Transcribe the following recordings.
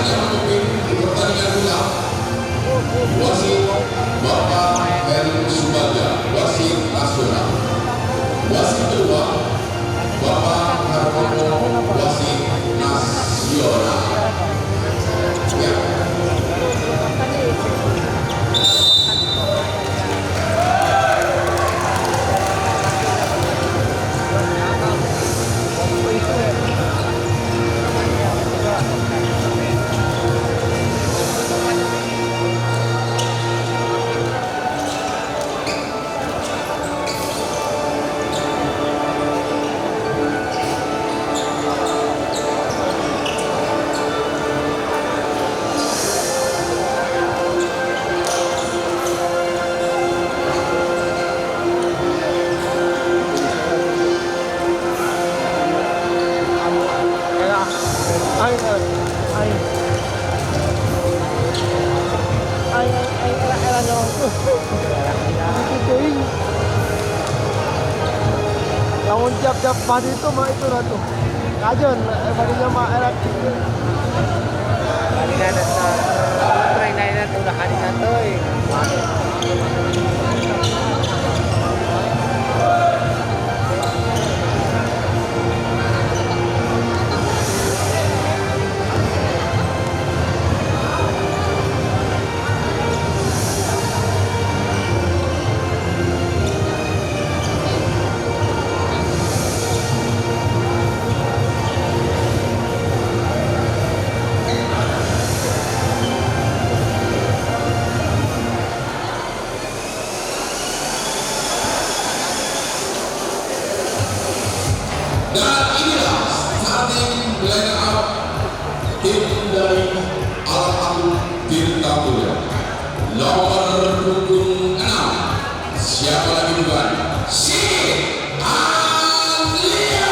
hanya memimpin di pertandingan ulang. Wasit Bapak Heru Subaja, wasit nasional. Wasit kedua Bapak Harmono, wasit nasional. Ya. Namun tiap-tiap padi itu mah itu ratu kajen padinya mah erat Hadina data trainnya itu udah hadina tuh. Dan inilah starting line up tim dari Al-Abu Tirta Mulia. Nomor punggung 6, siapa lagi bukan? Si Alia.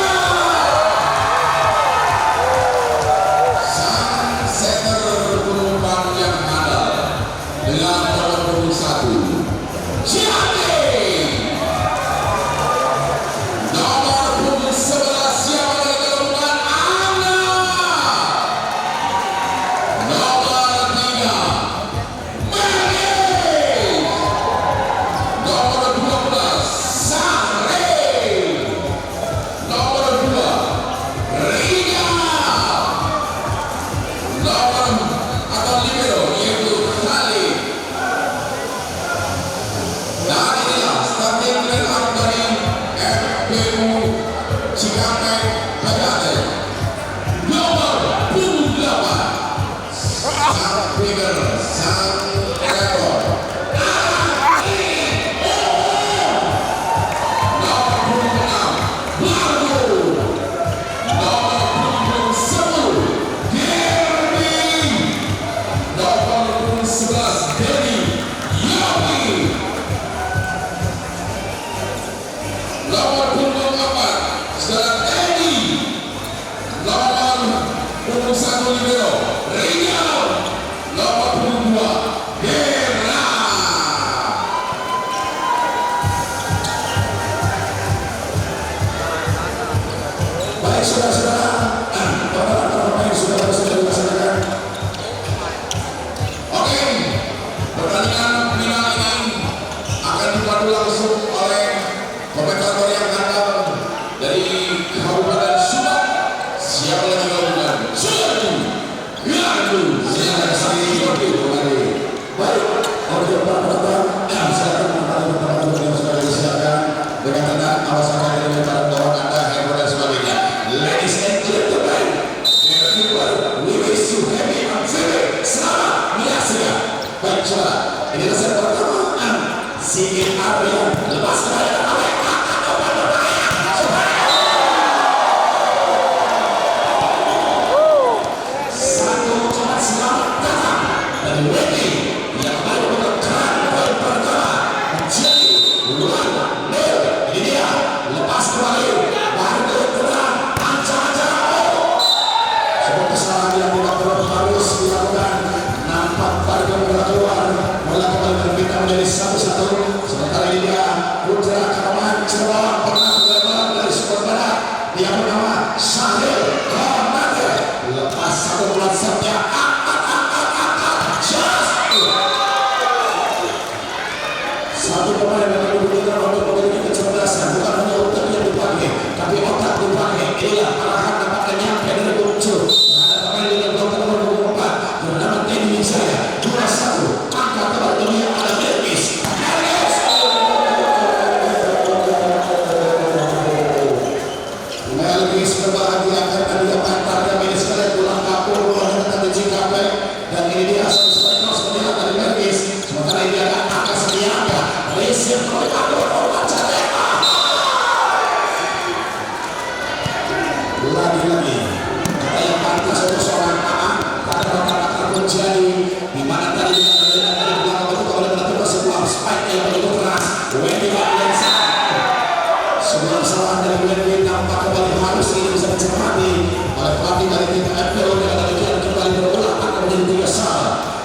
Sang setter penumpang yang andal dengan nomor punggung 1, Ciati. Ini set pertama, si Arya lepas menjadi satu-satu. Sementara ini dia putra Karaman Cirebon pernah berlawan dari Sumatera Barat. Dia bernama Syahil Komanda. Lepas satu bulan saja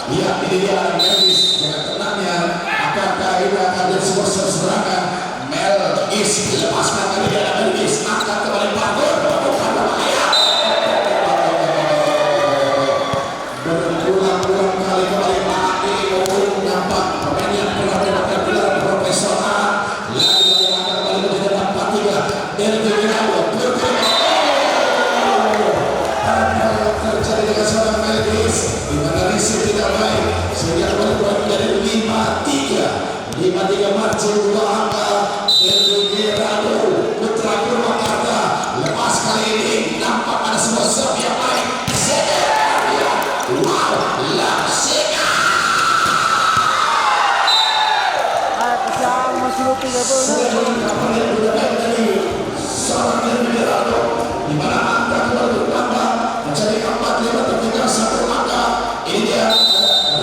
Iya, ini dia Melkis dengan tenangnya. Apakah ini akan jadi sebuah serangan? Melkis lepaskan kali dia Melkis angkat kembali Pantur. Bukan bahaya. Berulang-ulang kali kembali mati. Nampak pemain yang pernah mendapatkan gelar profesional. Lagi-lagi angkat kembali menjadi 4-3. Dari Wirawan terjadi dengan seorang Melkis di mana Risi tidak baik sehingga berubah menjadi 5-3 margin 2 angka dari Gerardo Putra Purwakarta. Lepas kali ini nampak ada sebuah serve yang baik. Wow, langsung Kesiaan masih lupin ya bro. seorang dari Gerardo di mana angka bertambah menjadi 4-5-3-1 angka. Ini dia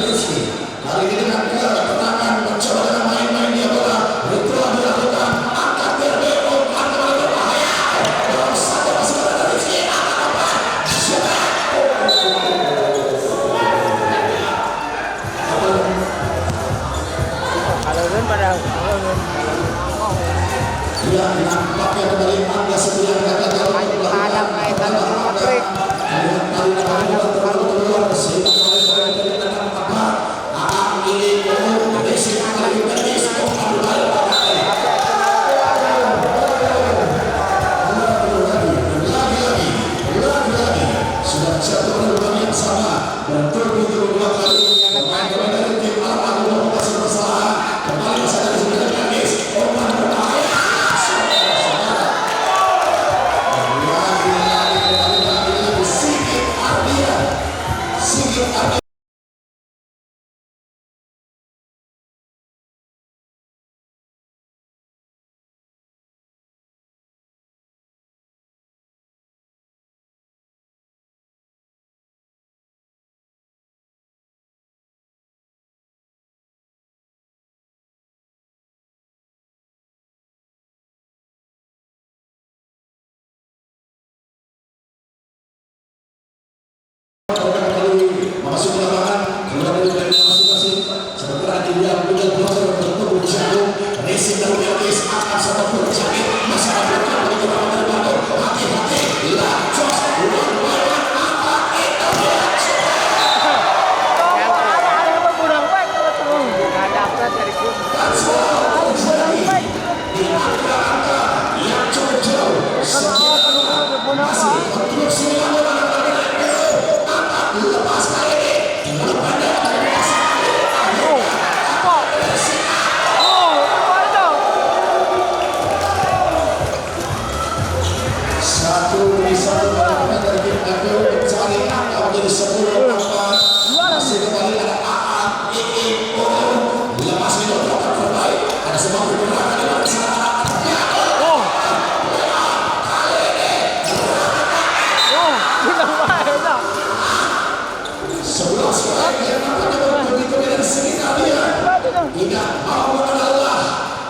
Rizky kali ini dengan ketenangan mencoba dengan main-main dia bola telah dilakukan angkat TRBO angka kembali berbahaya dalam satu masih berada Rizky angkat apa Kalau kan pada dia nampaknya kembali angka setia kata hanya padam kayak kalau matrik. Masuk ke lapangan, keluar dari masing-masing. Sementara dia punya blogger bertemu jagung. Racing dan Melkis akan sama berjaki. Masih ada begitu lama dari Bandung. Hati-hati, lacos, luar-luar, apa itu dia? Kurang baik kalau Nggak dapat dari gue. Di angka-angka yang cukup jauh. Masih kontrol sembilan bola. Lepas kali ini satu dari tim Gagal mencari angka menjadi 10 angka. Masih kembali ada AA IIO lepas itu terbaik ada sebuah pergerakan di mana sana sebelas kali yang nampaknya begitu dari sekitar dia tidak mau mengalah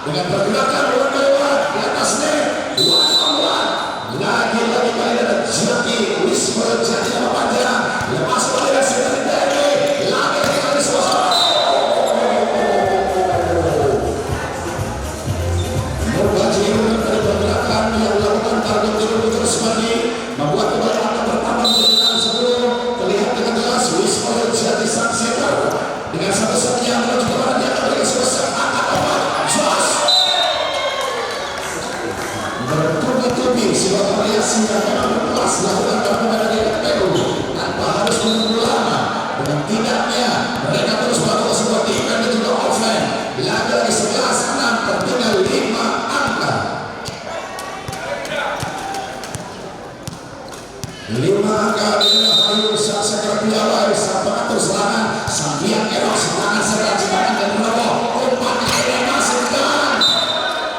dengan pergerakan luar lewat di atas net lagi-lagi kali ada Jati Wisma Jati nama panjang lepas kembali dari sekitar dari lagi kali suasana mengkaji dari pergerakan yang dilakukan target terus kembali membuat kembali angka bertambah menjadi 10 terlihat dengan jelas Wisma Jati Sakseta dengan satu sekian menuju kepada dia memberikan sebesar angka 4 Jos bertubi-tubi sebuah variasi yang memang berkelas dilakukan oleh pemain dari KPU tanpa harus menunggu lama. Dengan tidaknya mereka terus bakal sebuah defense dan juga offline. Lagi-lagi 11-6 tertinggal 5 angka. 5 angka dengan Hayu Saksekar Piawai sang pengatur serangan Sambiang Erok serangan serang serangan dan Robo umpan akhirnya masuk dan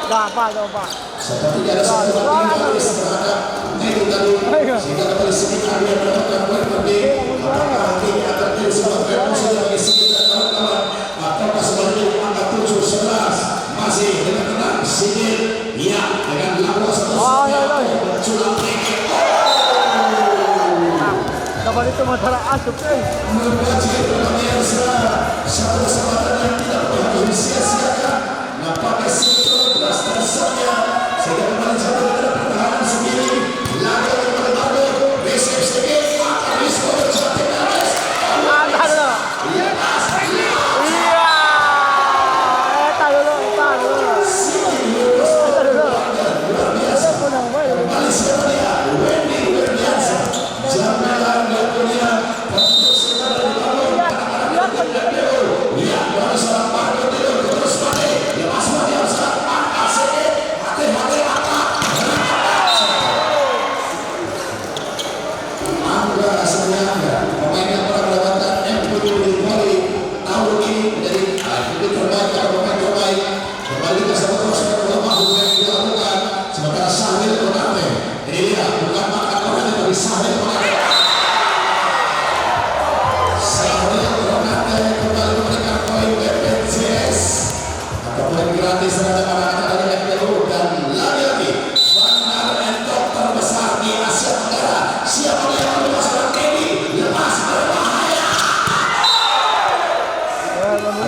Pak. seperti ada satu kali terhadap Nedu tadi sehingga kembali sedikit dia mendapatkan poin penting. Apakah ini akan menjadi sebuah revolusi bagi Sigit dan kawan-kawan ataukah sebenarnya di angka 7-11 masih dengan tenang Sigit yang dengan lakukan satu berculang tinggi Kabar itu Matara asup eh. Membaca pemirsa, satu kesempatan yang tidak boleh disia-siakan. Nampaknya Sintro belas dasarnya sehingga kembali satu dari pertahanan sendiri. Laga yang kembali resep sedikit akan diskor cantik Ares. Ada dulu. Iya. Eta dulu. Luar biasa. Kembali siapa dia? Wendy Werdiansa. Jaminan yang punya konstruksi dari bangun. Lihat dari seorang Marco tidur terus mati. Lepas mati harus angkat sedikit. Hati-hati angkat. Angga Sanyangga, pemain yang pernah mendapatkan MVP di Bali tahun ini menjadi MVP terbaik atau pemain terbaik. Kembali ke satu terus berubah yang dilakukan. Sementara Sahil Konate, ini dia bukan makan Konate tapi Sahil Konate. Sahil Konate kembali memberikan poin BPJS atau poin gratis terhadap anak-anak dari FPU dan lagi-lagi Bandar and Dokter besar di Asia Tenggara. Siapa yang melepaskan Teddy? Lepas berbahaya.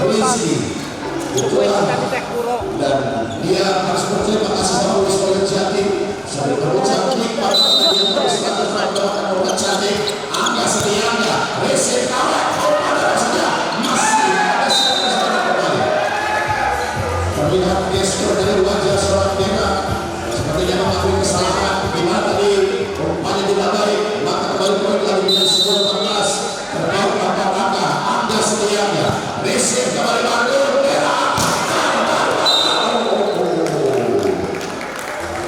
Rizky, itulah dan dia harus berterima kasih sama Luis Oleh Jati. Sambil berucap nikmat karena dia terus mendapatkan obat cantik. Angga Setiangga, resep kawan, pada saja masih ada siapa kembali. Terlihat gestur dari wajah seorang Deka sepertinya mengakui kesalahan di mana tadi umpannya tidak baik, maka kembali poin lagi menjadi 10-14 terbaik langkah Angga Setiangga, resep kembali Bandung.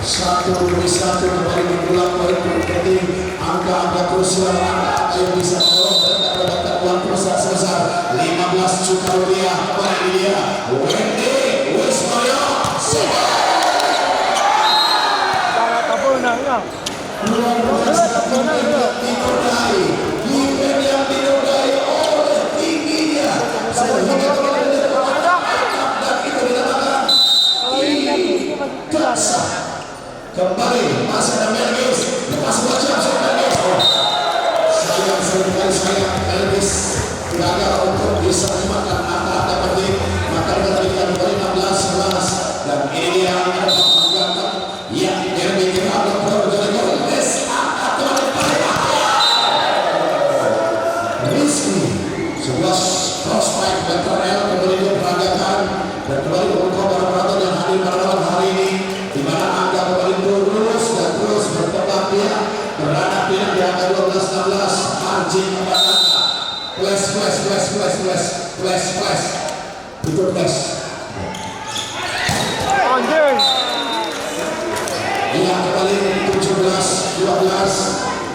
Satu demi satu kembali diulang poin penting. Angka krusial angka yang bisa mendorong dan mendapatkan uang perusahaan sebesar 15 juta rupiah. Kembali dia Wendy Wismoyo. Luar biasa dinodai, event yang dinodai oleh tingginya. Sehingga kalau dan itu dinamakan Daksa. Kembali masih ada Melgis, lepas wajah Melgis. Sayang sekali sayang Melgis gagal untuk bisa memakan angka penting. Maka diberikan kembali 16-11 dan ini dia yang ada ganteng yang derby kita akan berjalan Goldes angkat kembali Rizky 11 prospek veteran L kembali diperagakan dan kembali membuka para yang hadir pada malam hari ini di mana angka kembali terus dan terus berkembang dia berada di angka 12-16 margin kepada angka flash itu flash Anjir. ia kembali 17-12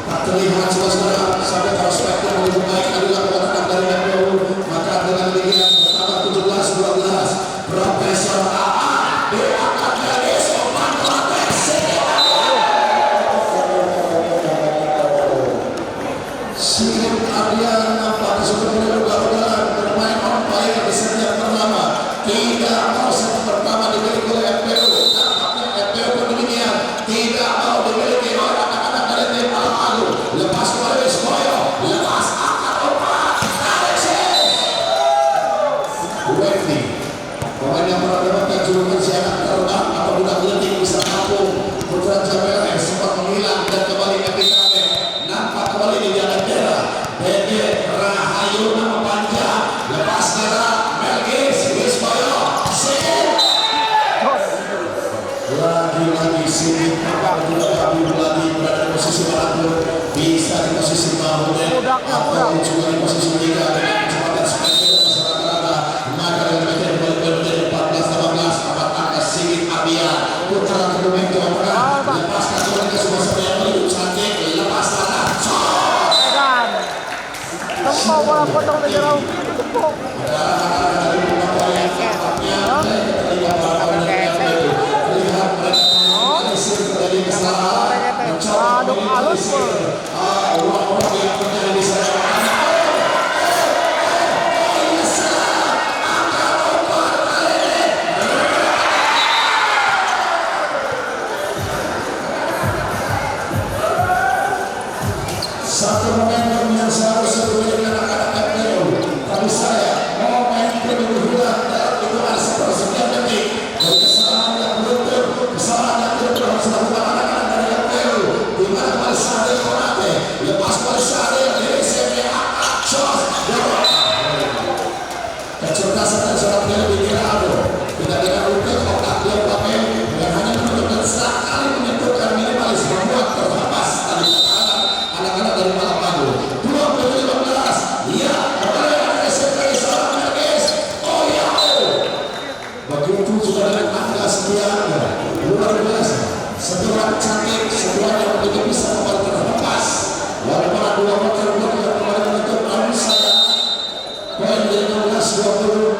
tak terlihat saudara sampai prospek yang lebih baik adalah kemenangan dari FPU. Maka dengan demikian bertambah 17-12 Profesor AA diangkat dari Sopan Proteksi. Sigit Ardian nampaknya sudah mulai ugal-ugalan bermain on fire di set yang pertama. Tidak mau set pertama dimiliki oleh FPU. Nampaknya FPU pun demikian tidak mau dimiliki oleh anak-anak dari tim Al-Alu. Lepas kembali Wismoyo, lepas angkat umpan Alexis Wendy, pemain yang pernah mendapatkan julukan siaran terbang atau budak leting bisa kampung. Putra Jamel sempat menghilang dan kembali Epitame. Nampak kembali di jalan Dera Dede Rahayu nama panjang. Lepas Dera Melgis Wismoyo Sigit lagi Sigit juga lagi berada di posisi manapun, bisa di posisi bahu atau juga di posisi 3 dengan kecepatan sepeda rata-rata. Maka dengan demikian menjadi 14-18 dapat angka Sigit Abia putra kedua Jawa Tengah. Lepaskan kembali ke sebuah sebuah yang paling cantik, lepas tangan Tempau bola potong ke jauh. Tepuk. Aduh halus pun. Orang-orang yang berada di sana. Satu momentum yang sangat kembali menjadi 16-20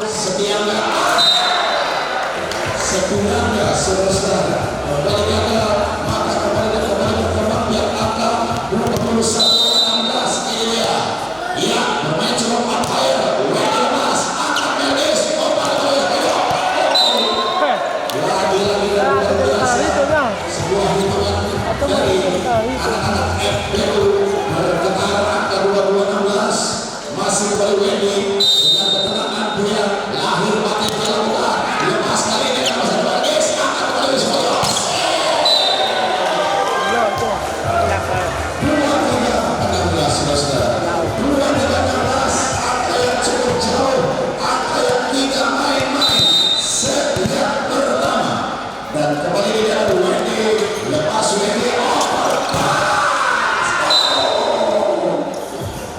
Setiangga saudara-saudara kembali gagal maka kembali berkembang biar angka 21-16 ini ya bermain cukup umpire Wendy Mas angkat Melis lagi luar biasa sebuah hitungan dari anak-anak FPU bergetar angka 22-16 masih kembali Wendy dengan ketenangan dia lahir batin dilakukan lepas kali ini akan masih Melis angkat kembali semuanya 2-3-16 saudara 2-3-16 angka yang cukup jauh angka yang tidak main-main sejak pertama dan kembali dia Wendy lepas Wendy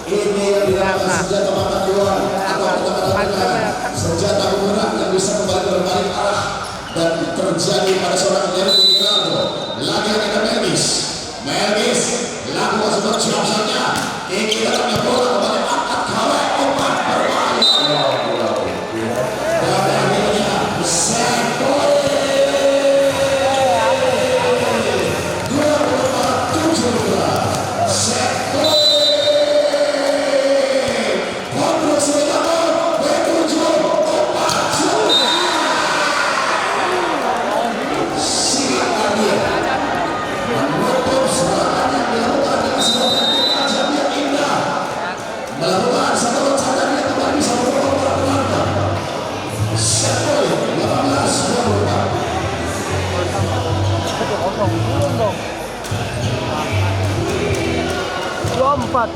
ini yang dilakukan senjata mata dua atau kata-kata senjata bumerang yang bisa kembali berbalik arah dan terjadi pada seorang Derby Ronaldo lagi ada Melvis lakukan sebuah jump-shotnya ingin datangnya bola kembali angkat kawai umpan berbalik dan akhirnya Sekoe 24-17 Sekoe melakukan satu loncatan yang tepat bisa membawa penonton. Sekoe 24.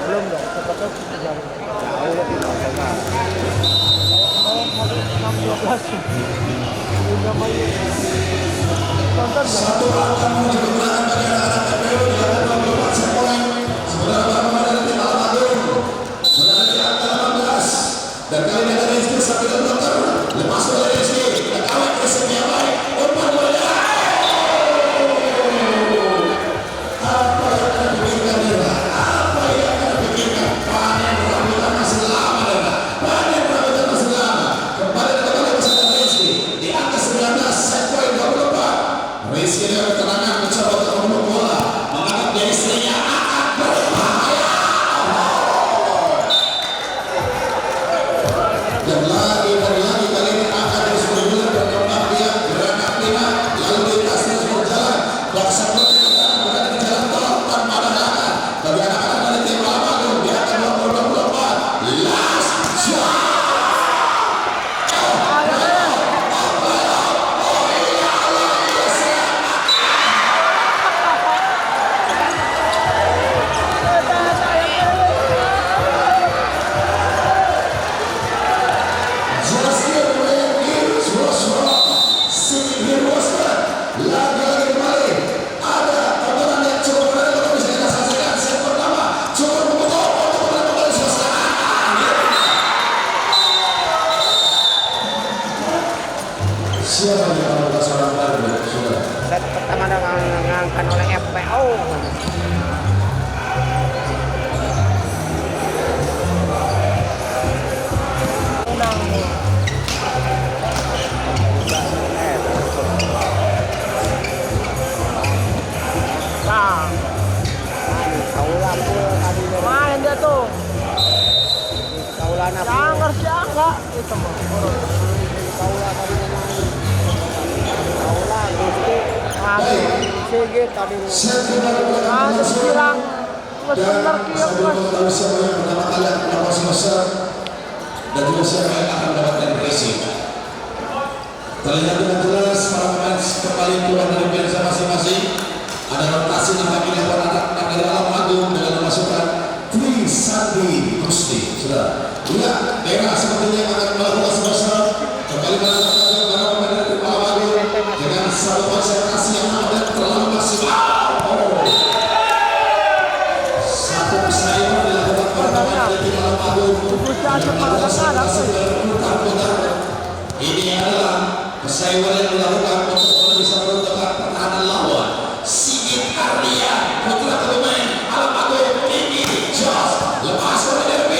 Belum dong, sepatutnya jauh lebih kemarin 6-12. Tonton satu angka menuju kemenangan bagi anak-anak FPU di angka 24 set point. Sementara Bambang dari tim Alam Agung berada di angka 18 dan kali ini ada Rizky sampai ke belakang lepas oleh Rizky dan awet kesan yang baik umpan bola apa yang akan dipikirkan Dera apa yang akan dipikirkan panen rambutan masih lama Dera panen rambutan masih lama kembali bersama Rizky di angka 19 set point 24 Rizky dengan ketenangan mencoba untuk membunuh bola mengangkat dari istrinya akan berbahaya dan lagi kali ini akan terus bergulir berkembang dia gerakan lima lalu lintas terus berjalan dan sebelumnya kita berada di jalan tol tanpa ada halangan bagi anak-anak dari tim Alam Agung di angka 20-24 last shot siapa yang akan seorang baru saudara set pertama diangkat oleh FPO. Main dia tuh. Kaulan apa? Sanggar siangga itu mah. Kaulan tadi main. Kaulan Gusti. Sige tadi. Silang. Benar kieu tahu siapa yang pertama kali akan dapat besar dan juga siapa yang akan mendapatkan racing terlihat dengan jelas para pemain kembali keluar dari barisan masing-masing ada rotasi nampaknya buat anak-anak dari Alam Agung dengan memasukkan Trisandi Gusti saudara lihat daerah sepertinya yang akan melakukan sebesar kembali melakukan para pemain dari tim Alam Agung dengan satu konsentrasi yang amat terlalu maksimal satu persaingan dilakukan para pemain dari tim Alam Agung ini adalah persaingan yang dilakukan untuk bisa menentukan pertahanan lawan Sigit Ardia putra pemain Alam Agung ini Jos lepas dari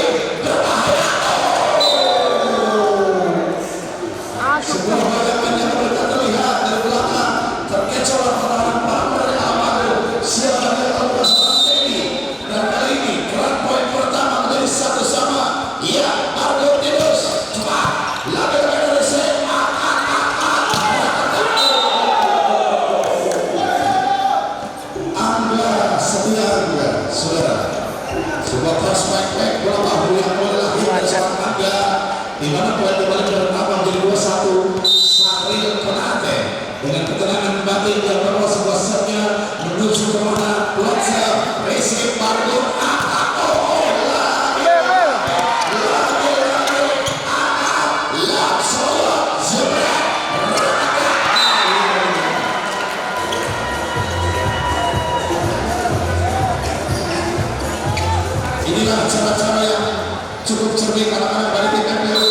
sebagai kalangan dari tim MPU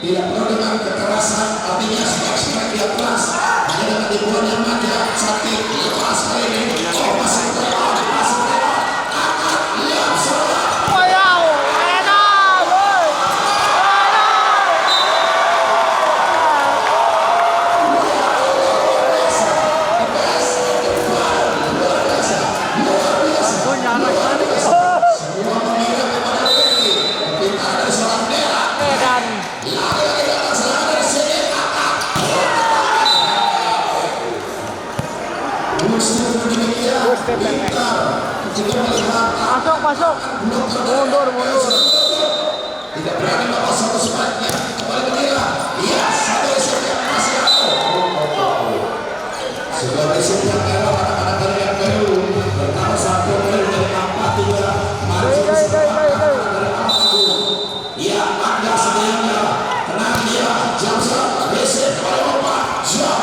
tidak perlu dengan kekerasan, artinya strike dia keras hanya dengan dibuat yang manja cantik lepas kali ini masih terlalu akan lihat suara Wow, enak, boy. semua memihak kepada Dewi ketika ada seorang Dera Edan. lagi-lagi datang serangan dari sini Gusti demikian pintar jika melihat Masuk. Mundur. tidak berani bawa satu spike-nya kembali ke Dera iya satu resep yang masih ada sebuah resep yang elok anak-anak dari MPU pertama satu dari 4-3 maju iya Anda sedianya tenang dia Jamsa resep kepada Bapak jam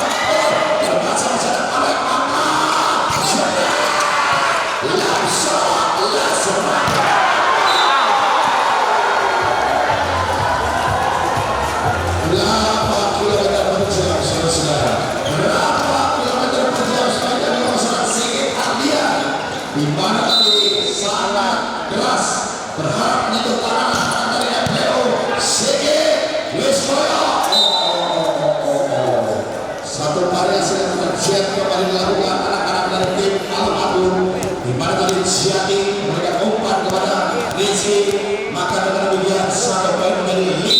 terbaca jalan oleh Mama jam langsung berapa kilometer per jam saudara-saudara berapa kilometer per jam sepanjang dari masyarakat Sigit Ardian di mana tadi sangat keras berharap menyentuh tangan dari MPO Sigit Wismoyo satu variasi yang terjadi kembali dilakukan anak-anak dari tim Alam Agung di mana tadi Ciati mereka umpan kepada Rizky maka dengan demikian satu poin menjadi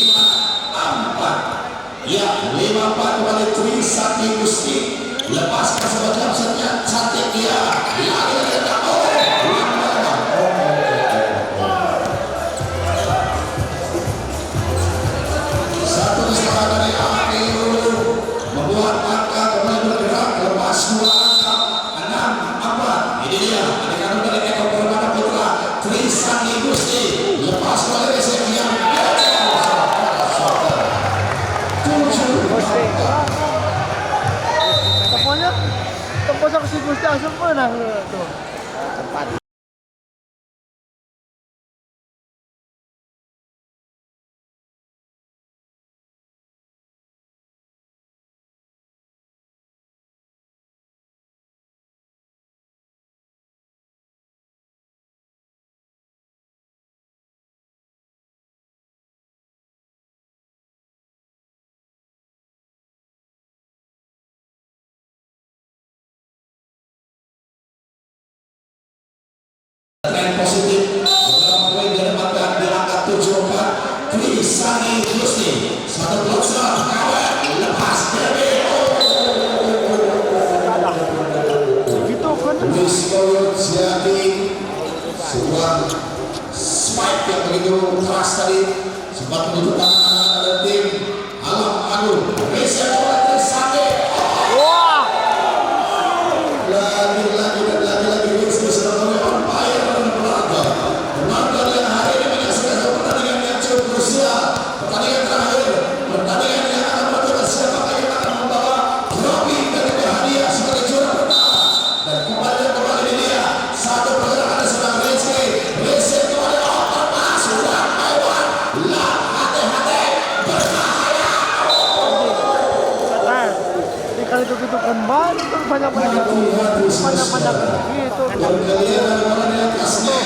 5-4 ya 5-4 kembali Trisakti Gusti lepaskan sebuah jamsetnya cantik dia lagi-lagi satu kesalahan dari APU membuat angka kembali bergerak lepas 2 angka 6-4 ini dia adik-adik dari Eko Permana Putra Trisakti Gusti lepas kembali resep yang Tempatnya si Gusti asal menang tuh. Cepat. tren positif beberapa poin didapatkan di angka 74 Trisakti Gusti satu pelaksanaan kawan lepas dari Gitu kan. Wismoyo jadi sebuah spike yang begitu keras tadi sempat menunjukkan anak-anak dari tim Alam Agung Resep oleh Trisakti Wah. lagi Wismoyo sedang mulai on fire dan berlaga penonton yang hari ini menyaksikan satu pertandingan yang cukup krusial pertandingan terakhir pertandingan yang akan menentukan siapakah yang akan membawa trofi dari hadiah sebagai juara pertama dan kembali ini dia satu pergerakan sedang Rizky resep kepada sudah lewat lah hati-hati berbahaya Nah, ikan itu kembali itu banyak gitu. bergeliran bola di atasnya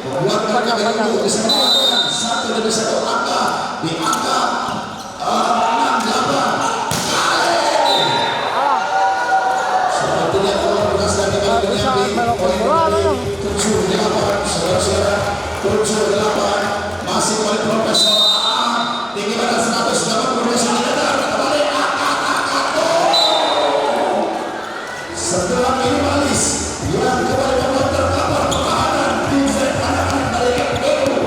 membuat mereka untuk disempurnakan satu demi satu angka di angka 68 sepertinya kalau berdasarkan dengan penyambi poin dari 78 saudara-saudara 78 masih oleh Profesor AA tinggi badan 182 cm kembali setelah minimalis yang kembali membuat terkapar pertahanan defense anak-anak dari MPU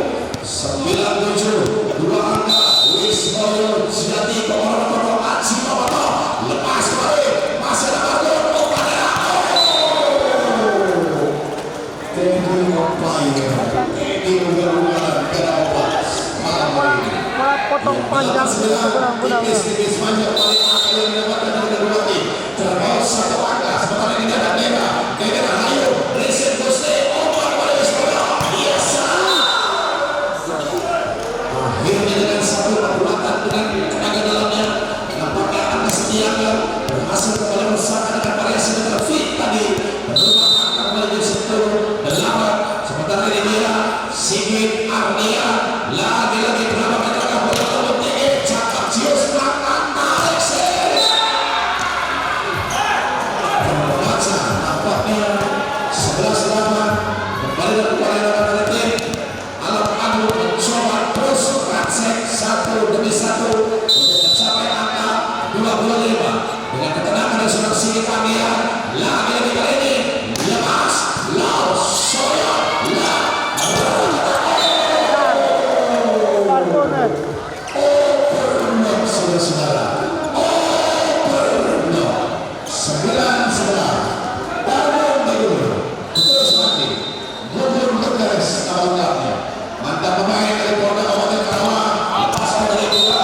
97 dua angka Wismoyo Jati Komoro Aji Momoto lepas kembali masih ada Margot Opadera Teddy Opadera Teddy ugal-ugalan kena obat malam hari ini Potong panjang benang-benang. tipis panjang paling angka yang didapatkan dari kedua tim terbawa satu angka sementara ini ada Dera Hayu Resep Gusti obat pada Wismoyo biasa Arnia. Lagi-lagi berapa meter bola tembak tinggi. Cakap cius akan naik serius. Baca nampaknya 11-8 kembali kepada tim alam adu mencoba terus rangsek satu demi satu untuk mencapai angka 25 dengan ketenangan dan sudah sini Arnia. Lagi-lagi kali ini lepas Lau Soya saudara-saudara, no 9-11 Tarung Bayur terus mati Gugur Bergaris awalnya mantan pemain dari Polda Kabupaten Karawang lepaskan dari bola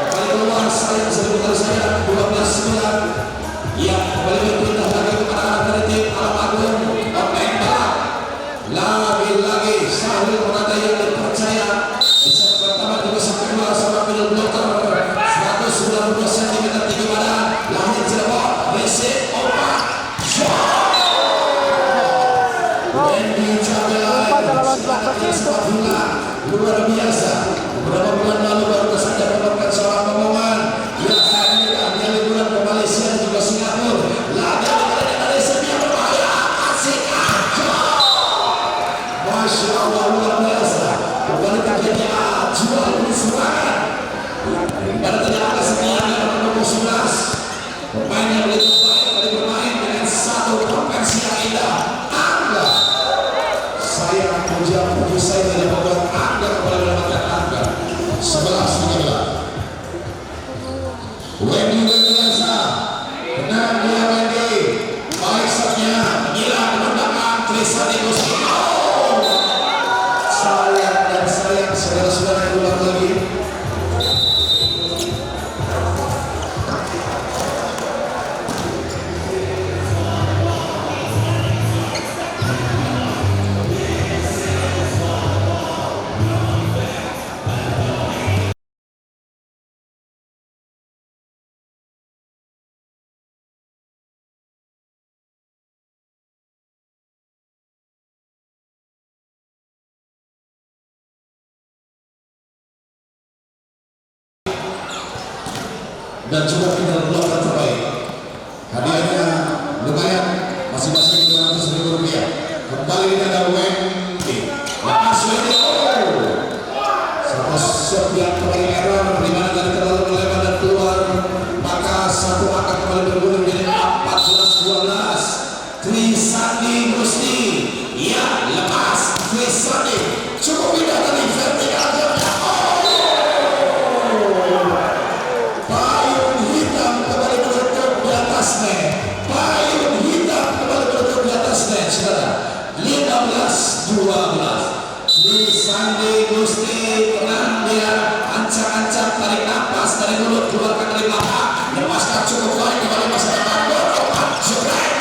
kembali keluar sayang sebentar saja 12-9 ya kembali berpindah lagi kepada anak dari tim Alam Agung pemain balap lagi-lagi Sahil Monata yang dipercaya bisa pertama juga sampai kedua sama middle blocker 192 cm tinggi badan lahir Cirebon resip opat Wendy Cabela luar biasa beberapa bulan lalu baru saja mendapatkan seorang omongan yang saat ini dia liburan ke Malaysia dan juga Singapura laga di Malaysia dia berbahaya asik aja Masya Allah luar biasa kembali terjadi jual beli serangan pada ternyata setianya nomor 11 pemain yang lebih baik dari bermain dengan satu konversi yang indah Angga saya puji saya tidak membuat Angga kembali mendapatkan angka 11-13 Wendy Wendyasa tenang dia Wendy baik shotnya menyilang ke belakang Trisani Kusino sayang dan sayang saudara-saudara yang ulang lagi dan juga tinggal bloker terbaik hadiahnya lumayan masing-masing Rp200.000 kembali kita Wendy lepas Wendy satu shot yang kembali error dimana tadi terlalu melebar dan keluar maka satu akan kembali bergulir menjadi 14-12 Trisandi Gusti ya lepas Trisandi cukup pindah tadi vertikal payung hitam kembali bertutup di atas net saudara 15-12 Trisandi Gusti tenang dia ancang-ancang tarik nafas dari mulut keluarkan dari belakang lepaskan cukup baik kembali masyarakat berkopat jebrek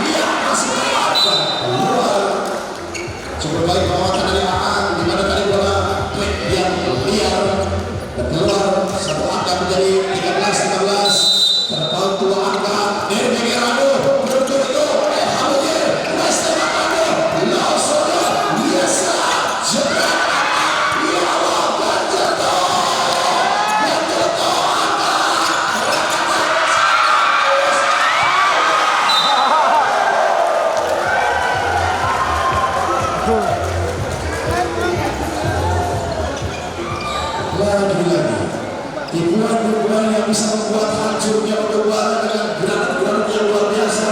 lihat masih terlalu keluar cukup baik penguatan dari Aan dimana tadi bola klik yang liar dan keluar satu angka menjadi 13-15 terpaut dua angka dari Megerano berturut-turut Hamdir Restemakano Lausona biasa jebrak ya Allah Banjarto angka lagi-lagi tipuan-tipuan yang bisa membuat hancurnya pertempuran dengan granat-granat yang luar biasa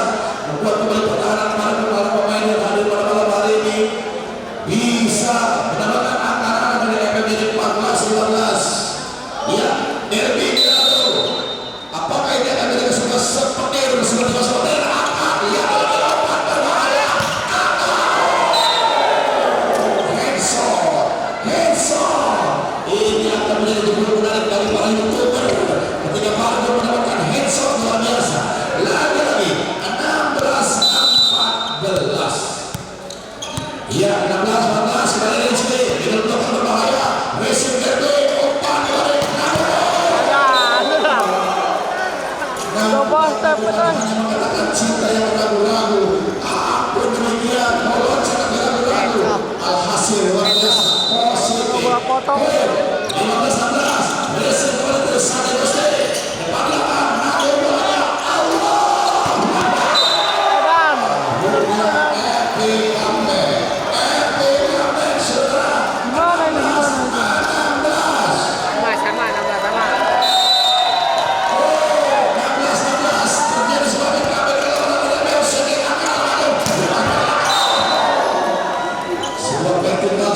membuat kembali pertahanan para pemain yang hadir pada malam hari ini bisa mendapatkan angka dari FMJ 14-15 ya derby Milano apakah ini akan menjadi sebuah sepetir seperti sepetir akan lihat lompat berbahaya Hanson ini akan menjadi judul menarik dari para YouTuber ketika Pardo mendapatkan headshot luar biasa lagi-lagi 16-14 ya 16-14 kembali dari sini middle blocker berbahaya racing derby umpan dari mengatakan cinta yang ragu-ragu ampun demikian molor sangat ragu-ragu alhasil luar biasa potong. 15-16 Racing kembali terus Sade Gusti depan belakang Nago bolanya Allah Dan Epic comeback saudara gimana ini gimana? 16 sama 16 terjadi sebagai comeback oleh Messi akan lalu sebuah vertikal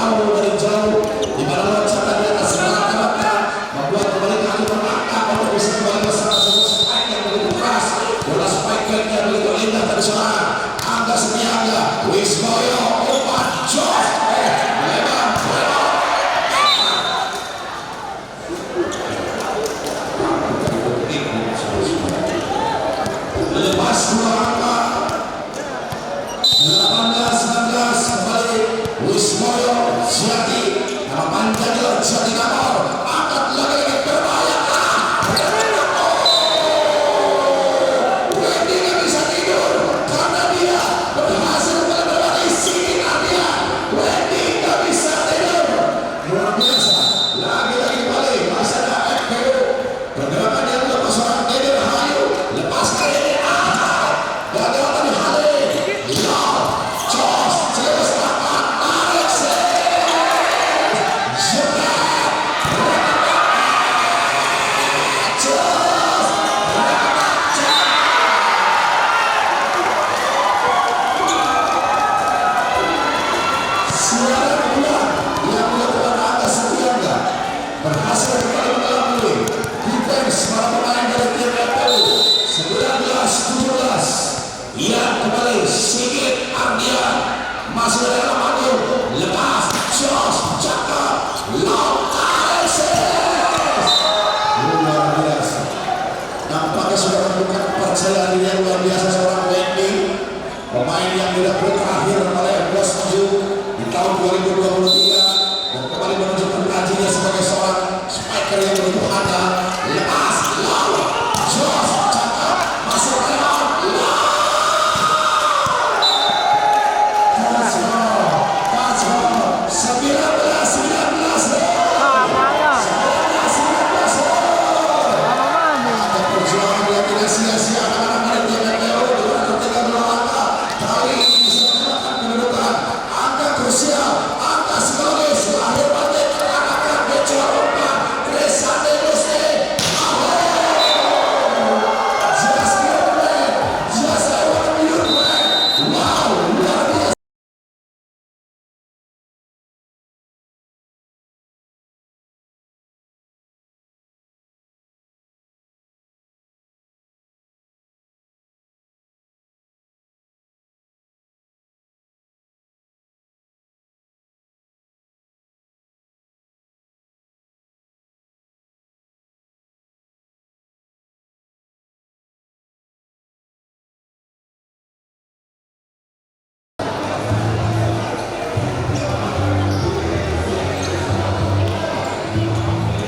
jauh dari jauh di mana loncatan di atas rata-rata membuat kembali kaki berangkat untuk bisa kembali bersama sebuah spike yang begitu keras bola spike yang begitu indah tadi saudara Angga Setiaga Wismoyo umpan Jos lebar lepas dua angka 18-19 kembali Wismoyo Jati nama panjangnya Jati Kamor angkat lagi berbahaya Wendy gak bisa tidur karena dia berhasil melewati sini dia Wendy gak bisa tidur luar biasa lagi-lagi kembali masih ada FPU pergerakan yang dilakukan seorang Dede Rahayu lepas kali ini gagal tadi Hale Jos jelas lapan Alexis Suara kedua yang dilakukan Angga Setiaga berhasil kembali melalui defense para pemain dari tim FPU 19-17 yang kembali Sigit Ardian masih dalam maju lepas Jos cakap Laut Alexis luar biasa nampaknya sudah menunjukkan kepercayaan diri yang luar biasa seorang Wendy pemain yang didapur terakhir oleh Bos Maju di tahun 2023 dan kembali menunjukkan tajinya sebagai seorang striker yang begitu handal lepas laut Jos cakap masuk ke dalam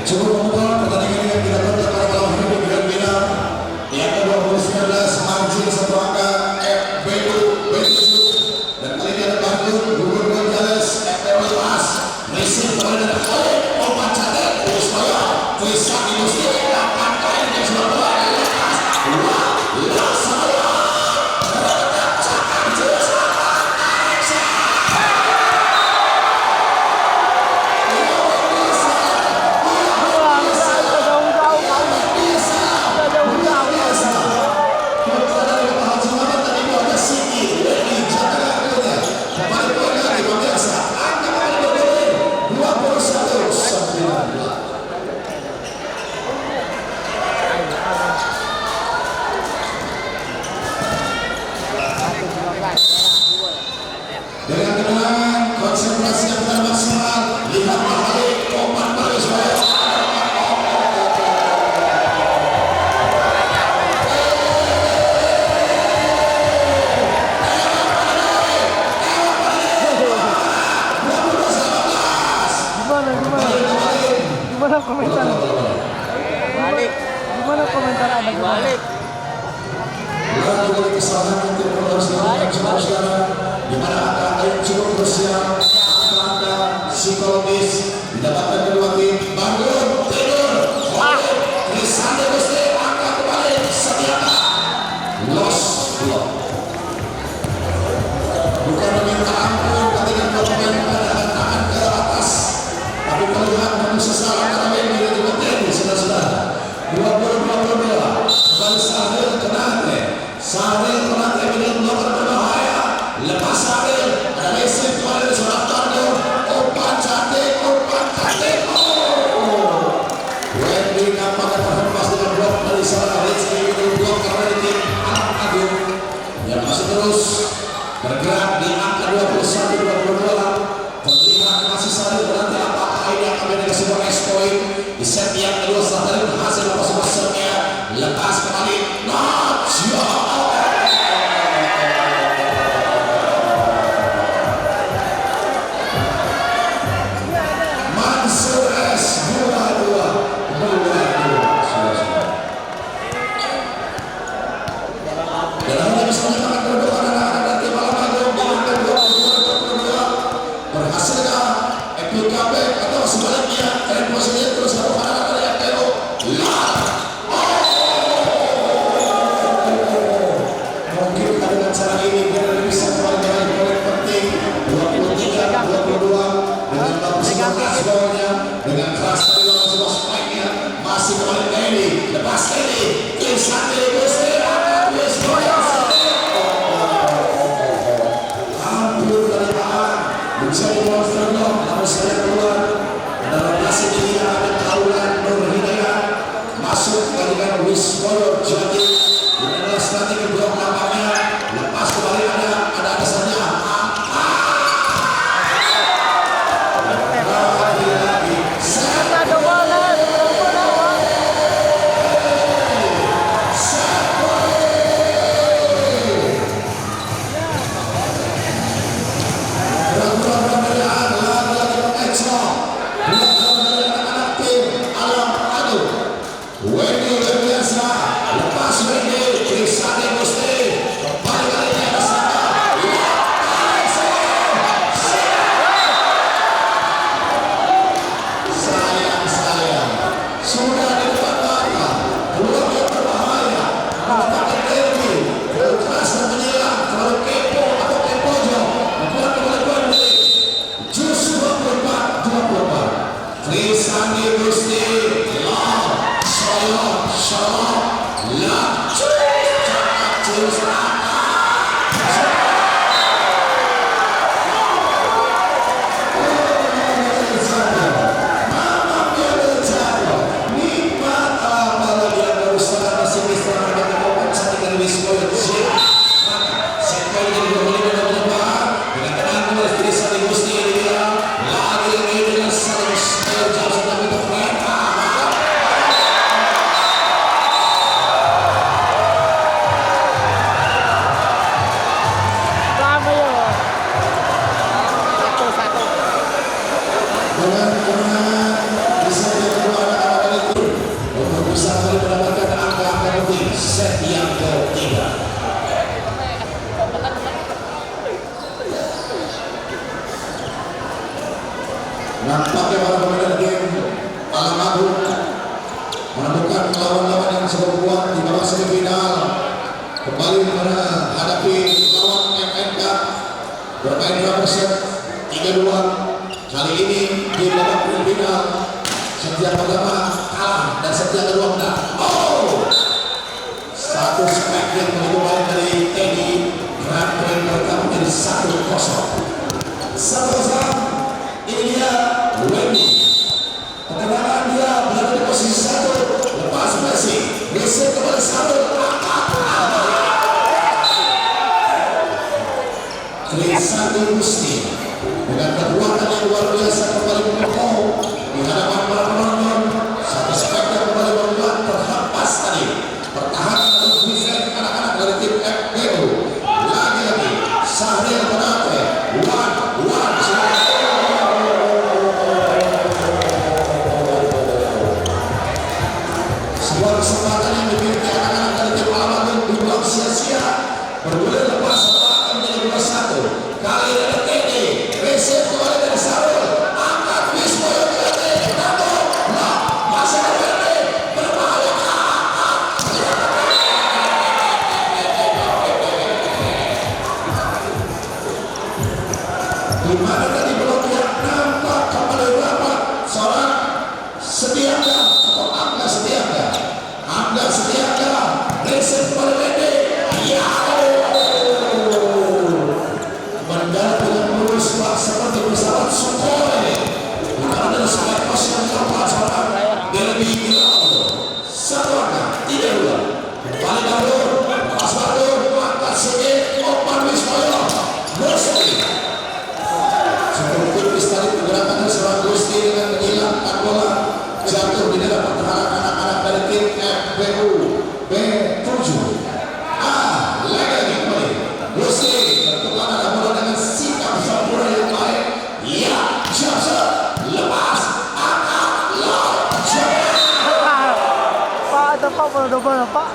cukup memukul pertandingan yang kita tonton pada malam hari di Grand Final yang ke-2019 margin satu angka FBU dan kali ini ada Bandung Gugur Gonzales FPU Lepas Racing kembali dari Khalid Opan Catet Wismoyo Trisak Industri akan kain yang sudah mulai lepas Laksaya cakap jelas dengan kemenangan konsentrasi yang benar maksimal lihat Mahalik Oman Paris Gimana komentar? Gimana komentar Anda? balik Lalu dari kesalahan yang tidak harus dilakukan saudara di mana angka yang cukup bersiap Pegang dikit. 22 dengan bagus Pegang semangat dikit. golnya dengan keras dari lawan sebuah spike-nya masih kembali Teddy lepas Teddy Trisante Gusti akan Wismoyo hampir dari tangan menjadi monster block namun saya keluar dan lokasi ini ada Kaulan Nur Hidayat masuk dengan Wismoyo jadi ini adalah strategi blok nampaknya lepas kembali ada kesannya Ada bola, ada bola. Trisante Gusti Lah Shalom Lah Sama ya. Satu. dengan kemenangan bisa kedua anak-anak itu untuk bisa mendapatkan angka-angka penting set yang ketiga. Nampaknya para pemain game Alam Agung menemukan lawan-lawan yang cukup kuat di bawah semifinal kembali menghadapi lawan MNK bermain dua set 3-2 kali ini di babak final set yang pertama kalah dan set yang kedua menang. Satu spek yang begitu baik dari Teddy Grand Prix pertama menjadi 1-0. 1-0 ini dia Wendy. Ketenangan dia berada di posisi 1 lepas Messi geser kembali 1 Trisante Gusti dengan kekuatan yang luar biasa kembali memukau di hadapan para penonton. Satu spektakel kembali membuat terhempas tadi pertahanan untuk defense anak-anak dari tim FPU. Lagi-lagi Sahril Penate one sebuah kesempatan yang dimiliki anak-anak dari tim Alam dibuang sia-sia. Bergulir lepas akan menjadi 2-1. Kali ini ada Teddy reset kembali dari Sarul angkat Wismoyo masih ada Teddy berbahaya di mana tadi belum yang nampak kembali rapat seorang Setiaga atau Angga Setiaga reset kembali Teddy mendarat dengan mulus seperti pesawat Sukhoi ada sebagai pos yang keempat seorang Derby Giraldo 1-2 kembali Badur pas Badur angkat sedikit Opan Wismoyo Gusti cukup tipis tadi pergerakan dari seorang Gusti dengan menghilangkan bola jatuh di dalam pertahanan anak-anak dari tim FPU B7 lagi kembali Gusti bertukar ada bola dengan sikap sempurna yang baik jasa lepas angkat Pak, ada Pak, ada bola Pak.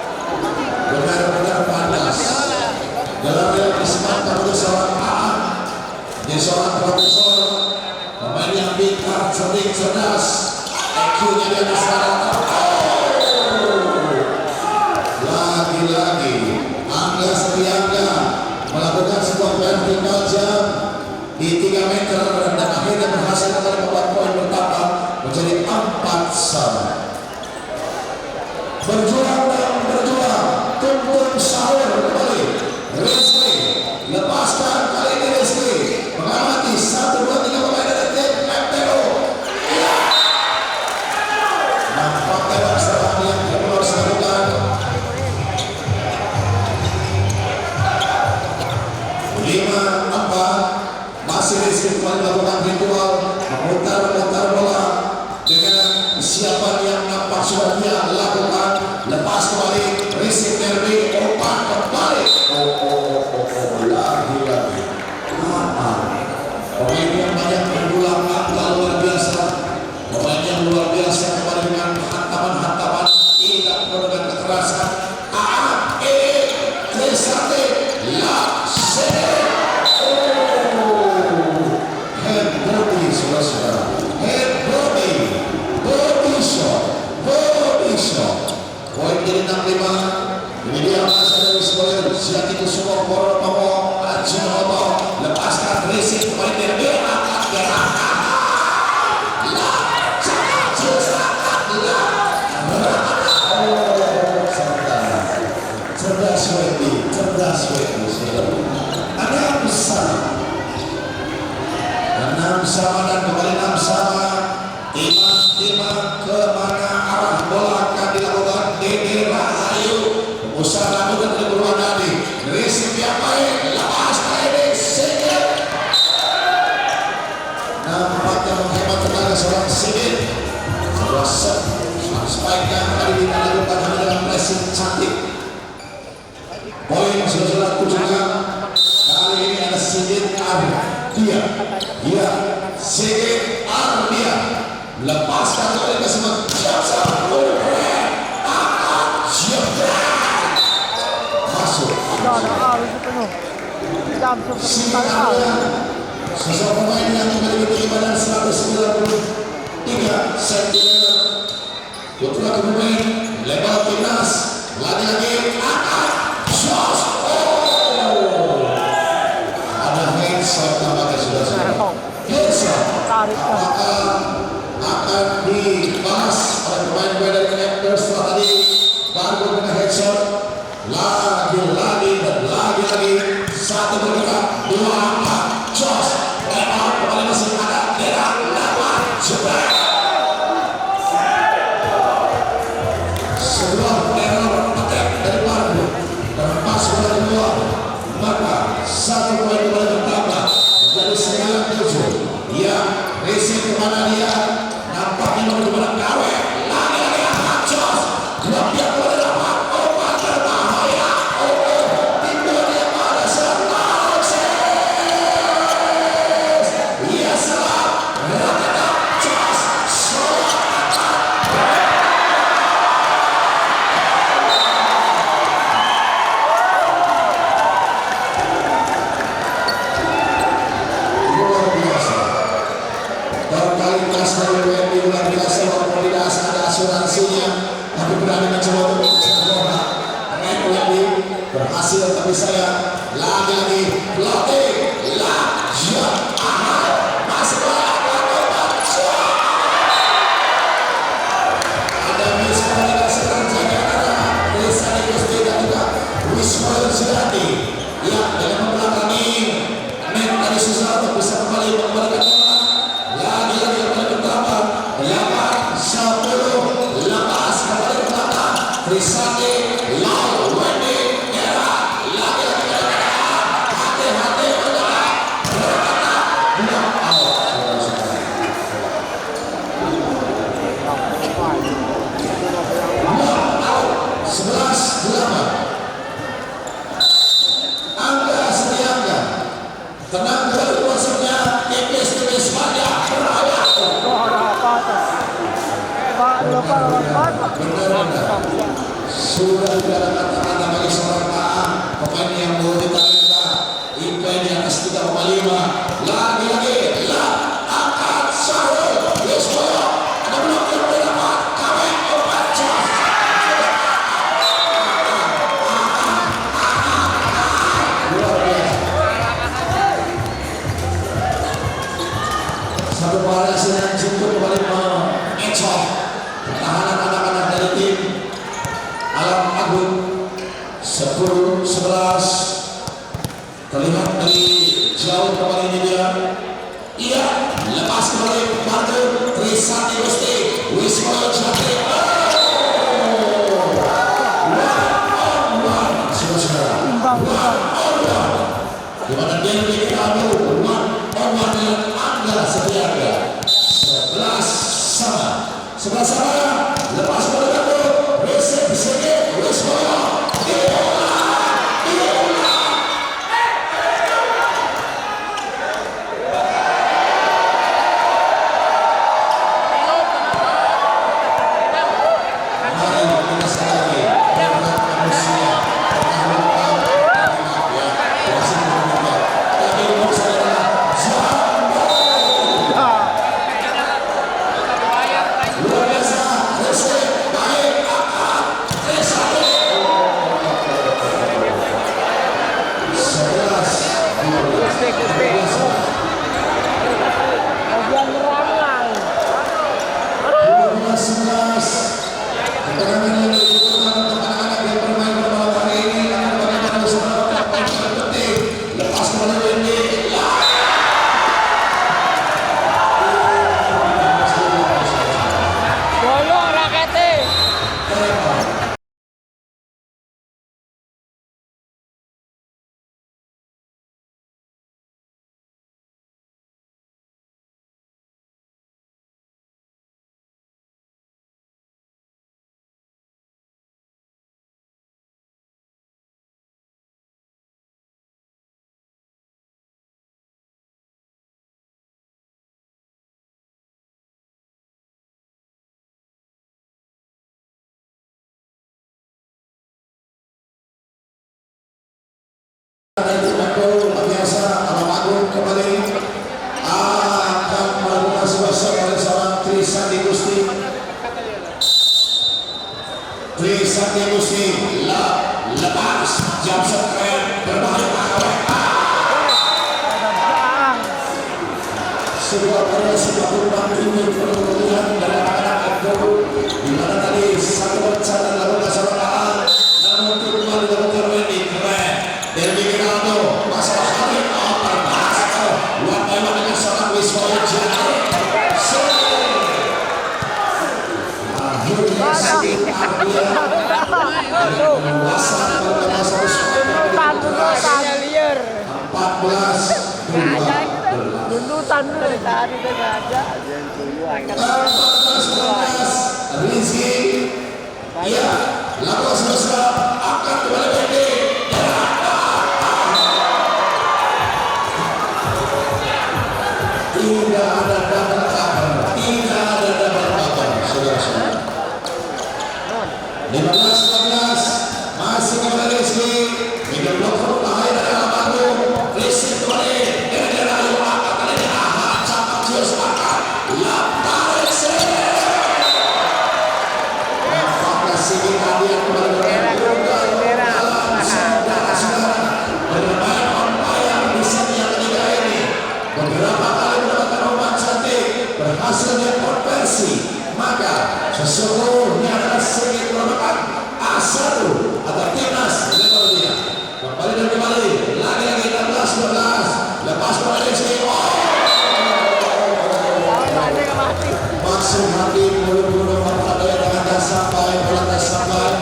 benar-benar panas dalam yang disematkan untuk seorang Aan dia seorang profesor pemain yang pintar, cerdik, cerdas IQ-nya di atas rata-rata lagi-lagi Angga Setiaga melakukan sebuah vertikal jump di 3 meter dan akhirnya berhasil kembali membuat poin bertambah menjadi 4-1. Berjuang dan berjuang, tuntun sahur kembali. Rizky lepaskan, kali ini Rizky mengamati 1, 2, 3 pemain dari tim MTO. Nampak tembak serang yang harus dilakukan. 5-4, masih Rizky kembali melakukan ritual memutar-mutar bola dengan siapa yang nampak sudah dia lakukan. Lepas kembali Rizky Derby, umpan kembali. Lagi-lagi pemain yang banyak mendulang angka luar biasa, pemain yang luar biasa kembali dengan hantaman-hantaman, tidak perlu dengan kekerasan. Trisate Laksana. Head body, saudara-saudara. Head body, body shot. Poin jadi 65. Ini dia masa dari Sekolah Jati Kusumo Poro Pamo Ajinoto. Lepaskan Rizky kembali dari angkat gerakan. Cerdas Weti. Enam sama dan kembali 6 sama. Timah kemana arah bola akan dilakukan. Dede Rahayu usaha lakukan dari Purwadadi. Rizky Piapai lepas kali Sigit. Nampaknya menghemat tenaga seorang Sigit. Sebuah spike yang kali ini dilakukan hanya dengan pressing cantik. Poin saudara juga kali ini ada Sigit Ardia. Ya, Sigit Ardia lepaskan oleh kesempat Jasa masuk. Sosok pemain yang memiliki badan 193 cm. Putra kemudian lebar timnas lagi-lagi angkat shot. Ada headshot tampaknya sudah. Headshot apakah akan dibahas oleh pemain dari Raptors setelah tadi baru dengan headshot. Lagi-lagi satu bergerak, 2 Jos lebar kembali masih ada gerak lebar jebret. Sebuah error attack dari Marco terlepas bola kedua, maka 1 poin kembali bertambah menjadi 9-7. Ya, Rizky kemana dia? Nampaknya menuju pada KW. Lagi-lagi angkat Jos. Dua pihak kembali dapat obat berbahaya. Tinggal dia pada Alexis. Ia salah. Rakata Jos. Luar biasa. Berkali-kali dari WMI luar biasa, walaupun tidak ada asuransinya, tapi berani mencoba untuk mencetak bola. WMI berhasil, tapi saya lagi-lagi pelatih Laksya Ahmad masih melakukan obat. Ada miskomunikasi terjadi antara Rizky Gusti dan juga Wisma Zidane yang dengan membelakangi Nek tadi susah untuk bisa kembali memberikan bola. Lagi-lagi kembali bertambah 8-10. Lepas kembali ke belakang Trisate Lau Wendy era lagi-lagi hati-hati berkata block out. Block out 11-8. Angga Setiangga tenang dari kuasanya tipis-tipis banyak berawal. Sudah tidak ada kata-kata bagi seorang pemain yang multi talenta. IP di atas 3,5. Lagi-lagi angkat sahur Yusmoyo. Ada blok yang berdapat KW obat Jos. Luar biasa. Satu variasi yang cukup kembali mengecoh pertahanan anak-anak dari tim Alam Agung. 10-11 terlihat dari jauh kembali ini dia. Iya, lepas kembali Marco Trisati Gusti Wismoyo Jati. Di mana dia memiliki adu one dengan Angga Setiaga. 11 sama. Lepas kembali Marco Trisati Gusti Wismoyo. Biasa Alam Agung kembali akan melakukan sebuah shot oleh seorang Trisati Gusti. Trisati Gusti lepas jam keren berbahaya sebuah variasi perubahan ini kemudian dari anak-anak Agung di mana tadi satu bencana dilakukan serangan namun kembali dilakukan ini keren dan bikin Aldo masalah hari terbahas waktu dengan seorang Wismoyo Jati. Tuntutan dari tadi tidak ada. Rizky, iya, lalu selesai akan kembali lagi. Tidak ada double cover, tidak ada double cover, saudara-saudara. 15-14 masih kembali Rizky, hingga blok berbahaya dari Alam Agung. Rizky kembali, gara-gara lalu angkat kali ini capak Jios angkat, tarik sini. Apakah Sigi tadi yang kembali dalam saudara-saudara bermain umpire di sini yang ketiga ini beberapa kali mendapatkan umpan cantik berhasil dikonversi, maka sesungguhnya adalah Sigi merupakan A1 atau timnas level dia. Kembali dan kembali lagi-lagi 16-12 lepas kembali Sigi. Masuk hati bulu-bulu memperhatikan dengan sampai bola sampai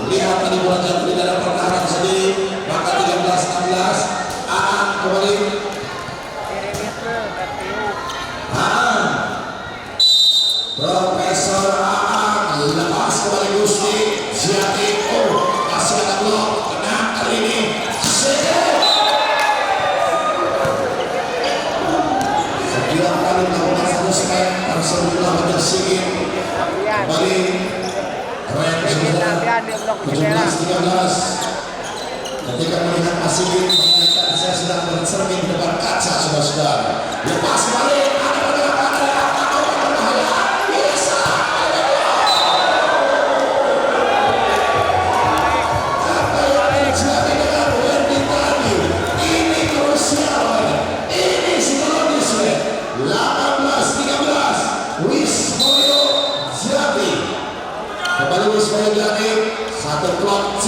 lihat tadi bola jatuh di dalam pertahanan sedih, maka 13-16 Aan kembali. Profesor Aan lepas kembali Gusti Jati. Masih ada blok kena kali ini sekian kali melakukan satu spek Rasulullah bersikir kembali keren saudara. 17-13 ketika melihat Asigit mengingatkan saya sedang bercermin di depan kaca saudara-saudara. Lepas kembali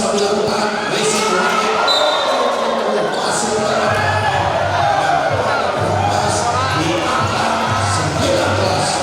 bisa dilakukan racing lagi. Masih di angka 19-3.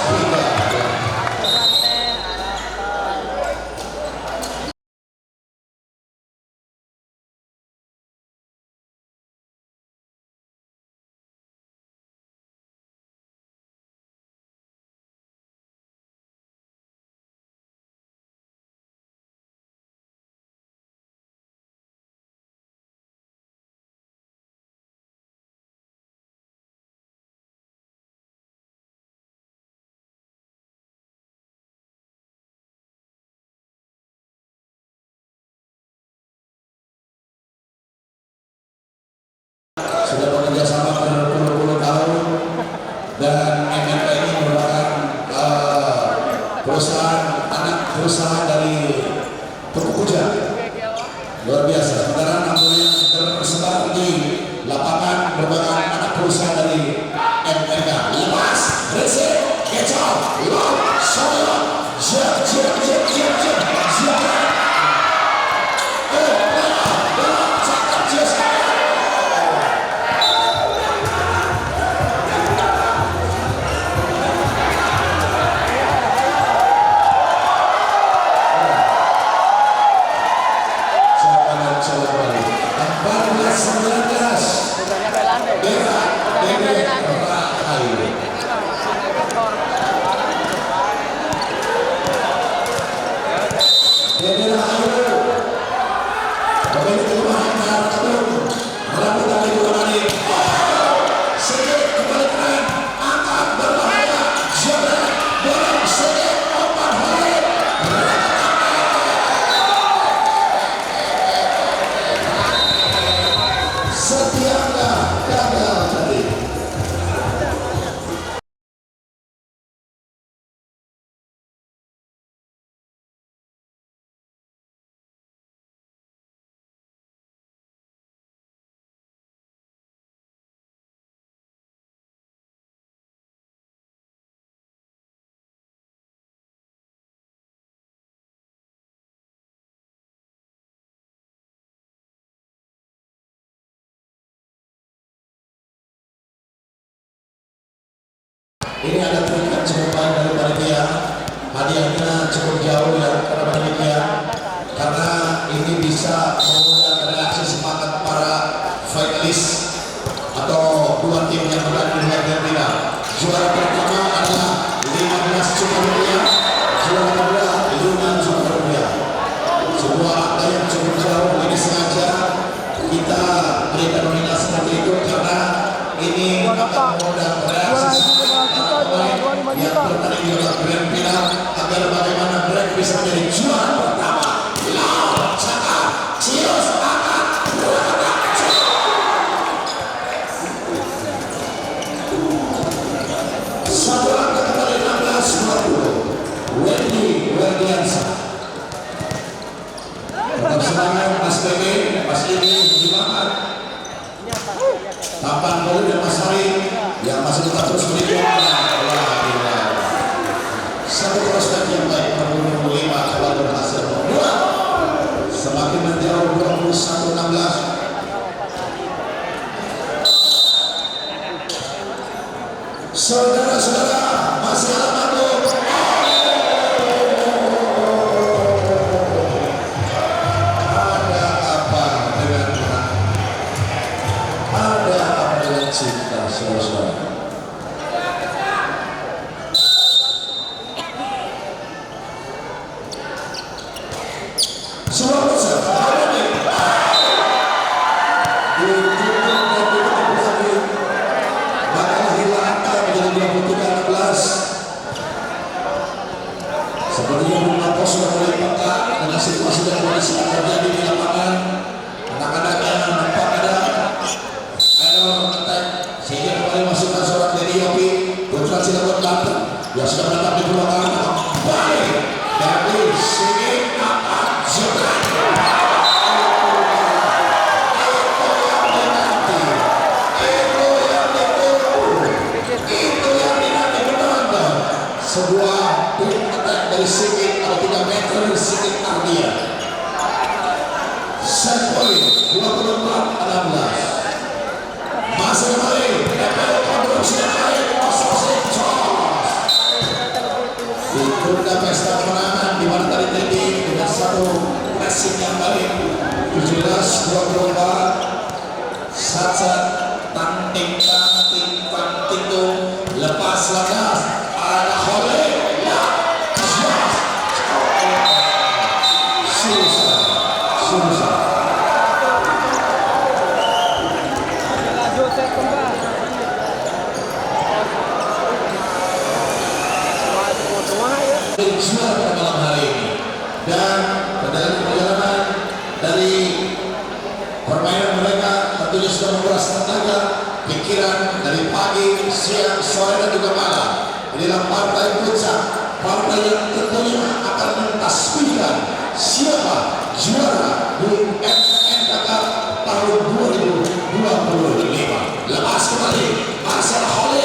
Sudah bekerja sama berpuluh-puluh tahun, dan MNP ini merupakan perusahaan anak perusahaan dari Tuku Kuja, luar biasa. Sementara namun yang tersebar di lapangan merupakan anak perusahaan dari MNK. Lepas, reset, kecap, lock, shot, jab, ini ada terikat cukup baik dari panitia, hadiahnya cukup jauh ya karena demikian, karena ini bisa mengundang reaksi semangat para finalis atau dua tim yang berada di bagian final. Juara pertama adalah 15 juta rupiah, juara kedua 5 juta rupiah. Sebuah angka yang cukup jauh. Ini sengaja kita berikan nominasi seperti itu karena ini akan mengundang reaksi yang bertanding di dalam grand final agar bagaimana mereka bisa menjadi juara pertama. Lawan Cakar Cios akan satu angka kembali 16-20. Wendiansa tetap semangat Mas PB, Mas ini dimakan tampan Bolu dan Mas Hari yang masih tetap terus berikan. Satu prospek yang baik perburu 5 coba berhasil membuat semakin menjauh 21-16. Saudara-saudara, masih Alamado ada apa dengan cinta, saudara-saudara. Semua besar, maka hilang angka menjadi 23-16. Sepertinya Bung Pos sudah mulai peka dengan situasi dan kondisi yang terjadi di lapangan. Anak-anaknya nampak ada attack, sehingga kembali masukkan seorang dari Yopi Putra Cilegon Banten yang sudah menetap di belakang. Baik dari sini akan Zokan. Sebuah tim attack dari Sigit atau 3 meter dari Sigit Ardia. Tunda pesta kemenangan di mana tadi dengan satu pressing yang baik. 17-24 Satsat Tanting itu lepas landas ada Hole susah Joseph kembali. juara pada malam hari ini dan perjalanan dari permainan mereka tentunya sudah menguras tenaga pikiran dari pagi, siang, sore dan juga malam. Inilah partai puncak, partai yang tentunya akan mentasbihkan siapa juara di MNK tahun 2025. Lepas kembali Marcel Hole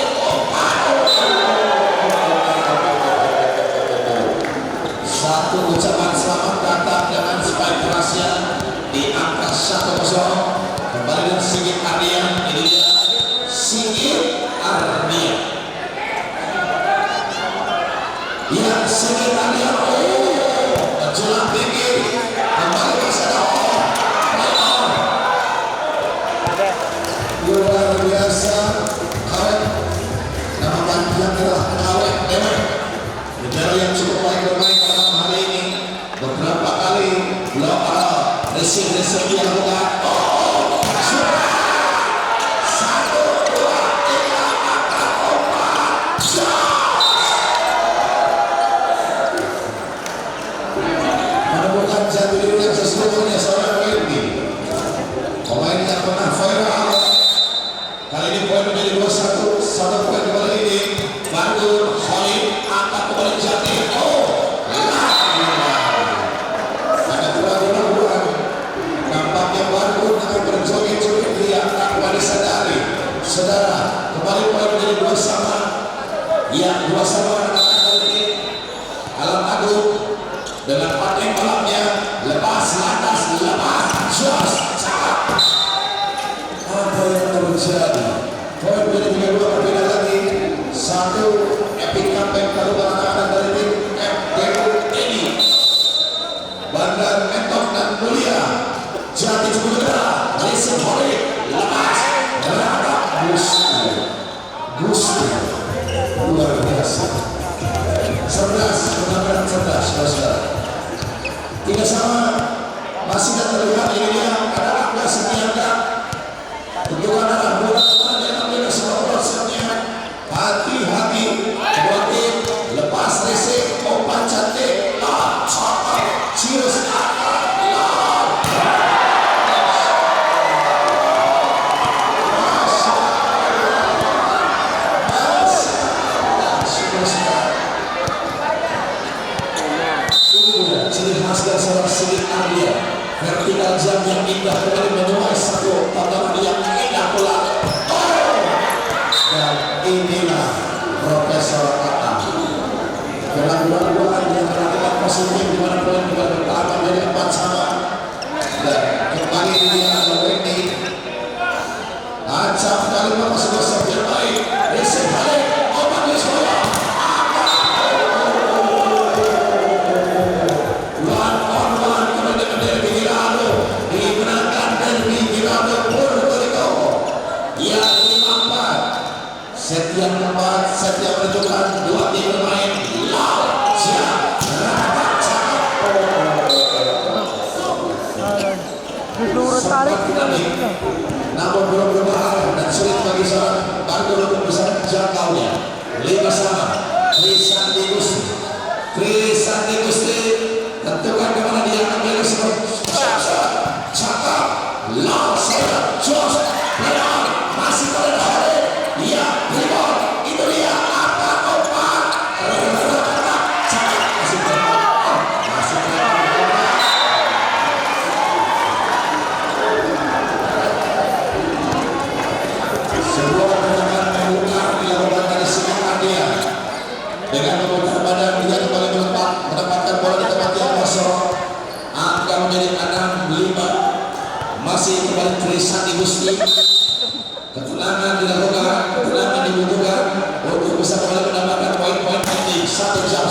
satu ucapan selamat datang dengan spike rahasia di angka 1-0 kembali dengan Sigit Ardian. Ini dia Sigit Ardian ya Sigit Ardian menjulang tinggi kembali ke sana luar biasa kawet nama panjang adalah kawet memang negara yang cukup baik bermain pada malam hari ini. Beberapa kali racing yang dilakukan menemukan jati diri yang sesungguhnya seorang Wendy pemain yang pernah viral. Kali ini poin menjadi 2-1, satu poin kembali ini Bandung Holly angkat kembali jati. Ada keraguan nampaknya Bandung akan berjoget-joget dia kembali sadari saudara kembali poin menjadi 2 sama ya 2 sama anak-anak kali ini Alam Agung dengan paten balapnya lepas lantas lepas jos cakap apa yang terjadi poin menjadi 3-2 berbeda lagi satu epic comeback baru anak-anak dari tim FDU ini Bandar Entok dan Mulia Jati Cibudera Malaysia Hole lepas berangkat Gusti luar biasa 11 benar-benar cerdas saudara. Tidak sama masih tak terlihat ini dia adalah Siaga tentu adalah bola kemana yang ambil semua prosesnya hati-hati kedua tim lepas racing umpan cantik Cirus ciri khas dan seorang Sigit Ardian vertikal jam yang indah kembali menuai satu tontonan yang indah pula dan inilah Profesor Atam dalam dua-duaan yang melakukan positif di mana poin juga bertahan menjadi 4 sama dan kembali dia Wendy acap kali masih besar yang baik Risik balik obat di sekolah setiap tempat, setiap menunjukkan dua tim bermain siap sempat dinamis namun belum berbahaya dan sulit bagi seorang Bandung untuk bisa menjangkaunya 5 sama Trisandi Gusti tentukan kemana dia akan beli cakap langsung jos masih pada hari dia rebound itu dia angkat umpan masih sebuah gerakan membuka dilakukan dari Sigit Ardian dengan memutar badan dia kembali menempatkan bola di tempat yang kosong angka menjadi 6-5 masih kembali Trisandi Gusti ketenangan dilakukan, ketenangan dibutuhkan untuk bisa kembali menambahkan poin-poin penting 1 jam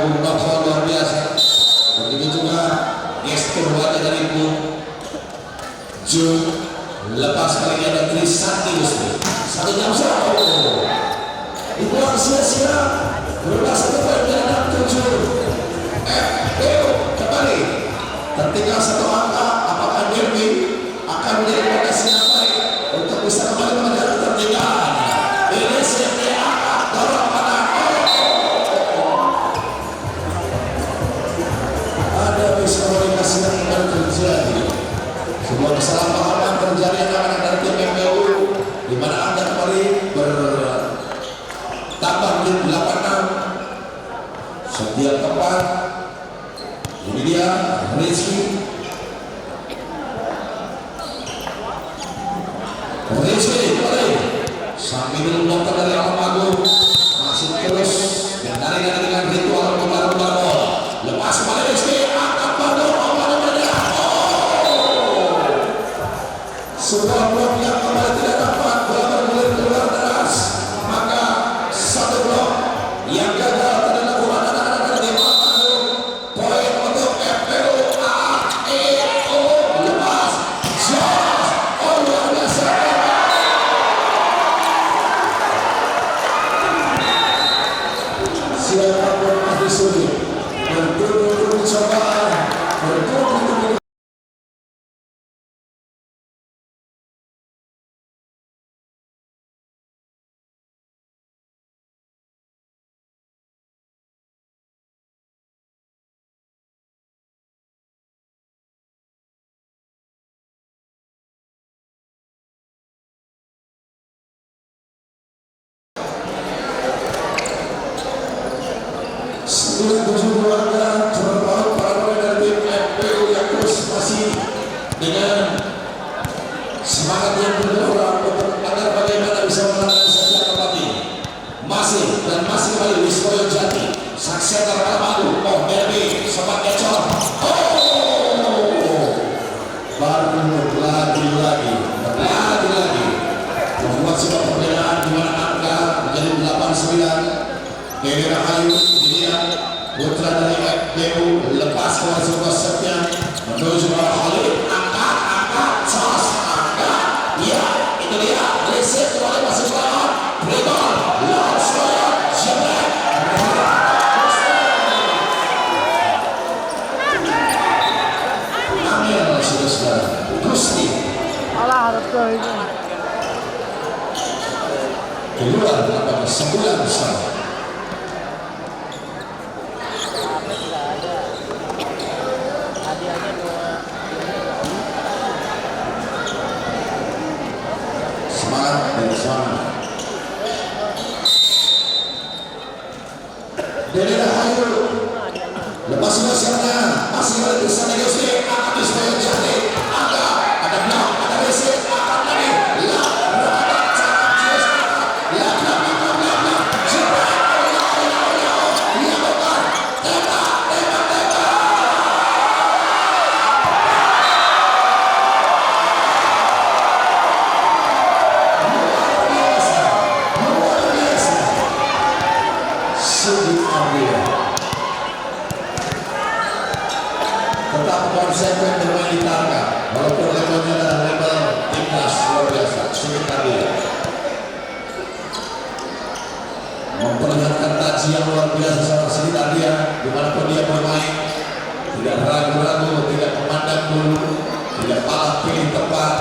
Bung Novel luar biasa. Begitu juga gestur wajah dari Bung Jun. Lepas kali ini ada Trisakti Gusti. 1 jam 1. Dibuang sia-sia. Berulang 1 poin dari 7. FPO kembali. Tertinggal 1 angka. Apakah Derby akan menjadi lokasi yang baik untuk bisa kembali mengejar ketertinggalan? Ini CTA dorong pada ada miskomunikasi yang akan terjadi. Sebuah kesalahpahaman terjadi anak-anak dari tim MPU, di mana Anda kembali bertambah di 86. Setiap tempat ini dia Rizky kembali sambil memotong dari Almagung masih terus dan dari dengan ritual kemarin bola lepas kembali Rizky angkat bando sebuah blok yang kembali tidak dapat bergulir keluar deras, maka 1 blok yang gagal dilakukan anak-anak dari tim Almagung. Poin untuk FPU AEO lepas jos luar biasa. Siapapun pasti sulit berturut-turut cobaan, berturut-turut tujuh keluarga terpaut para pemain dari tim FPU yang terus masih dengan semangat yang bergerak untuk agar bagaimana bisa menangani setiap tempat ini. Masih kembali Wiswoyo Jati saksi antara Almagung. Oh Derby sempat kecor. Baru lagi membuat sebuah perbedaan di mana angka menjadi 89. Dewi Rahayu dia putra dari FPU lepas keluar sebuah setnya menuju ke Khalid angkat sos angkat ya itu dia reset kembali masih melawan Breton lawan Surabaya Jebrek Amir saudara Gusti Alah harap ke ini. keluar 8 9 sama. Semangat dan semangat. Dari Rahayu lepas masuknya masih ada di sana Gusti akan Wiswoyo Jati ada blok ada reset akan lagi tetap konsekuen bermain di tangga walaupun levelnya adalah level timnas luar biasa. Sulit tadi memperlihatkan taji yang luar biasa sama Siti Nadia dimanapun dia bermain, tidak ragu-ragu, tidak memandang dulu, tidak kalah pilih tepat,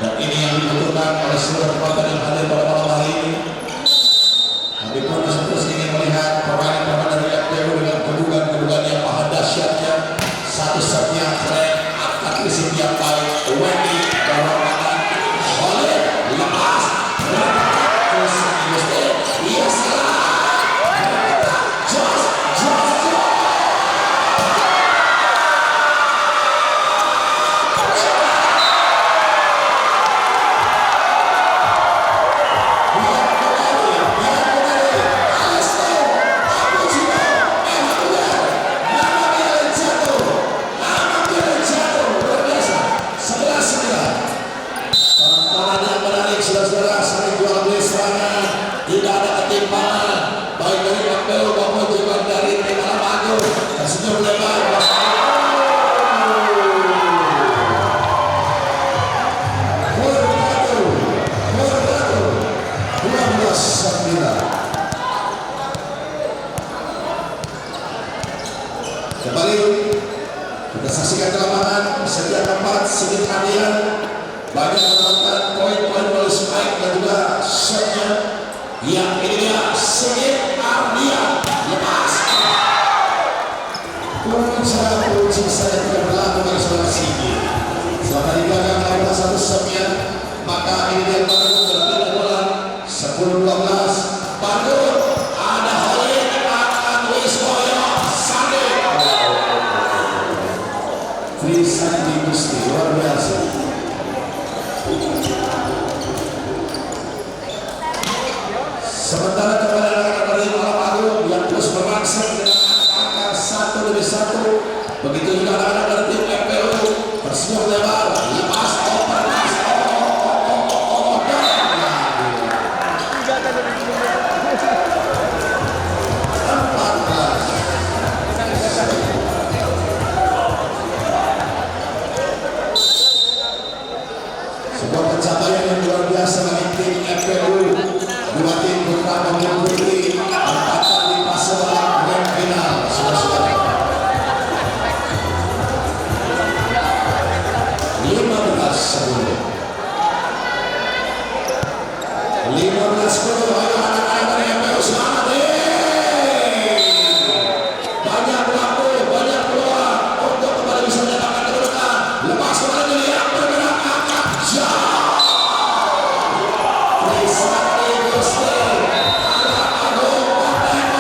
dan ini yang dibutuhkan oleh seluruh penonton yang hadir pada malam hari ini. Kami pun terus ingin melihat permainan dari FPU dengan kedugaan yang maha dahsyatnya. Satu setnya keren, angkat risik yang baik, Wendy dorong kanan, Khalid lepas, terus iya salah, jos. Biar kembali, kembali kita saksikan ke lapangan setiap tempat sedikit hadiah banyak mendapatkan poin-poin oleh Spike dan juga shotnya yang ini dia sedikit Ardia lepas kurang cara kunci saya tidak berlaku dari saudara Sigi setelah di belakang lawan satu shotnya maka ini dia baru berpindah bola 10-12 Bandung ada Holly akan Wismoyo Sandi Free Sandi Gusti luar biasa sementara kepada anak-anak dari Malam Agung yang terus merangsek dengan angka 1-1 begitu juga anak-anak dari tim FPU tersenyum lebar lepas oper sebuah pencapaian yang luar biasa bagi tim FPU dua tim putra maupun putri bertanding di fase grand final saudara-saudara 15-10 ayo anak-anak dari FPU semangat banyak waktu banyak peluang untuk kembali bisa mendapatkan kedudukan lepas kembali yang bergerak angkat jauh Trisakti Gusti Anak Agung Kota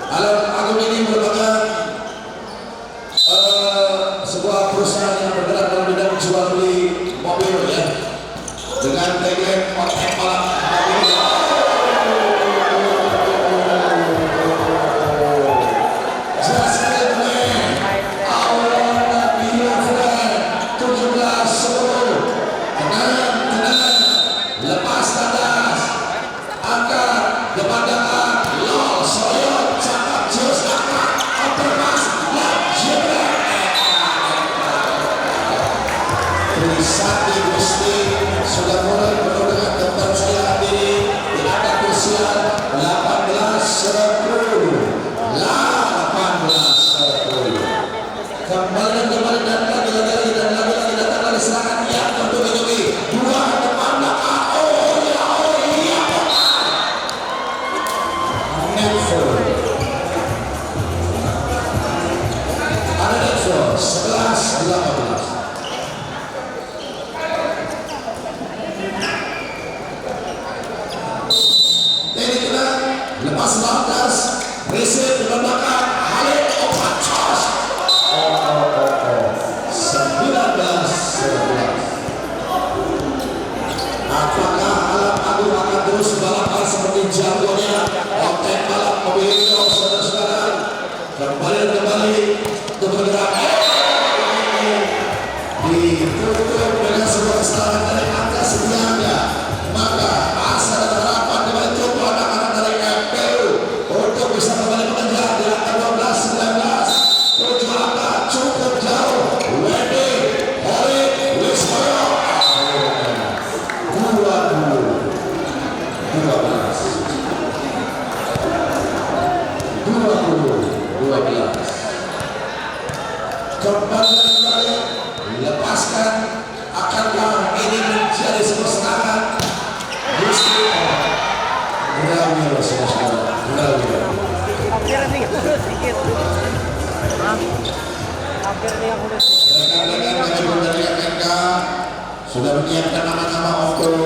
Alam Agung ini merupakan sebuah perusahaan yang bergerak dalam bidang jual beli mobil ya dengan tagline otak balap mobil just let me I wanna be your friend 17-10 tenang lepas tandas angkat depan depan lol soyot cakap jus angkat opermas Trisakti Gusti sudah mulai penuh dengan kepercayaan diri di angka usia 18-10 kembali dan lagi datang lagi serangan yang bertubi-tubi dua depan belakang oh ya Netford ada Netford 11-18 ini kita lepas lantas receive di belakang Halid Opachos 19-11 apakah Alam Agung akan terus balapan seperti jagonya otak balap mobil itu saudara-saudara kembali untuk bergerak ditutup dengan sebuah kesalahan dari angka setianya maka asa dan harapan kembali tubuh anak-anak dari FPU untuk bisa kembali mengejar di angka 12-19 tujuh angka cukup jauh Wendy Holly Wismoyo 20-12 kembali lepaskan akankah ini menjadi sebuah serangan Gusti Grawil saudara Hampir nih sedikit. Hampir nih aku udah sedikit. rekan-rekan manajemen dari FNK sudah menyiapkan nama-nama untuk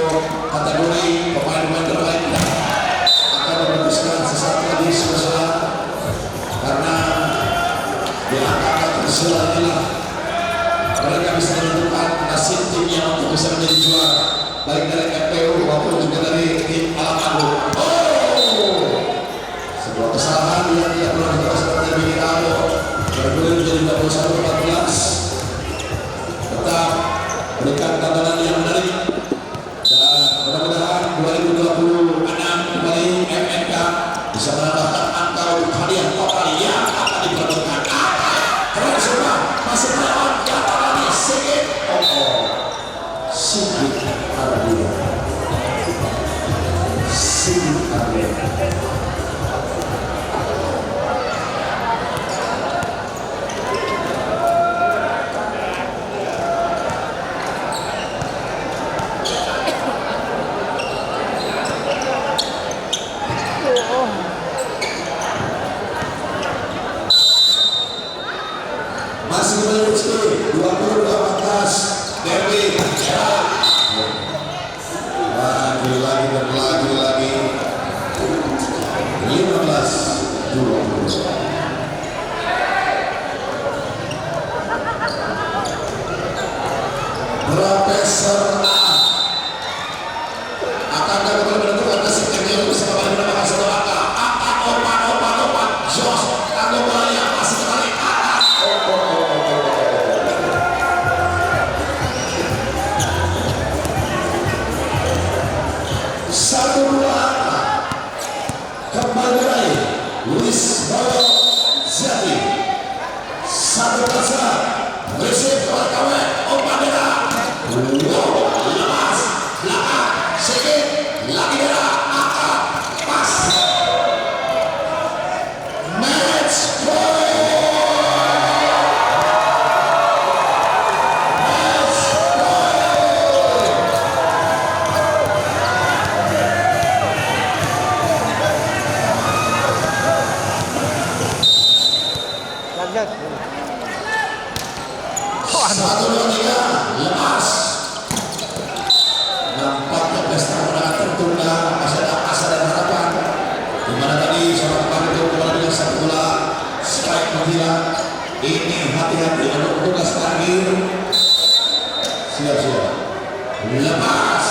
kategori pemain-pemain terbaik akan memutuskan sesaat lagi saudara karena di angka tersilat inilah mereka bisa menentukan nasib timnya untuk bisa menjadi juara baik dari FPU maupun juga dari tim Alam Agung. bisa menambahkan angka untuk hadiah total yang akan diperebutkan. Keren semua, masih melawan jatuh lagi Sigit. Sigit Ardia. Sigit Ardia. Masih kembali Rizky 20-14 Derby lagi dan lagi 15-20. Profesor A akan kembali menentukan nasib yang bersama kembali menambahkan satu angka. Opan Jos tanggung bolanya masih kembali satu dua kembali lagi Luis Bayo Zati satu rasa receive oleh kawan Opadera lepas belakang sedikit lagi dera angka pas match point. Satu dua tiga lepas. Nampaknya pesta kemenangan tertunda. Masih ada asa dan harapan. Dimana tadi seorang pemain itu kembali dengan satu bola strike menghilang. Ini hati-hati untuk tugas terakhir. Siap lepas.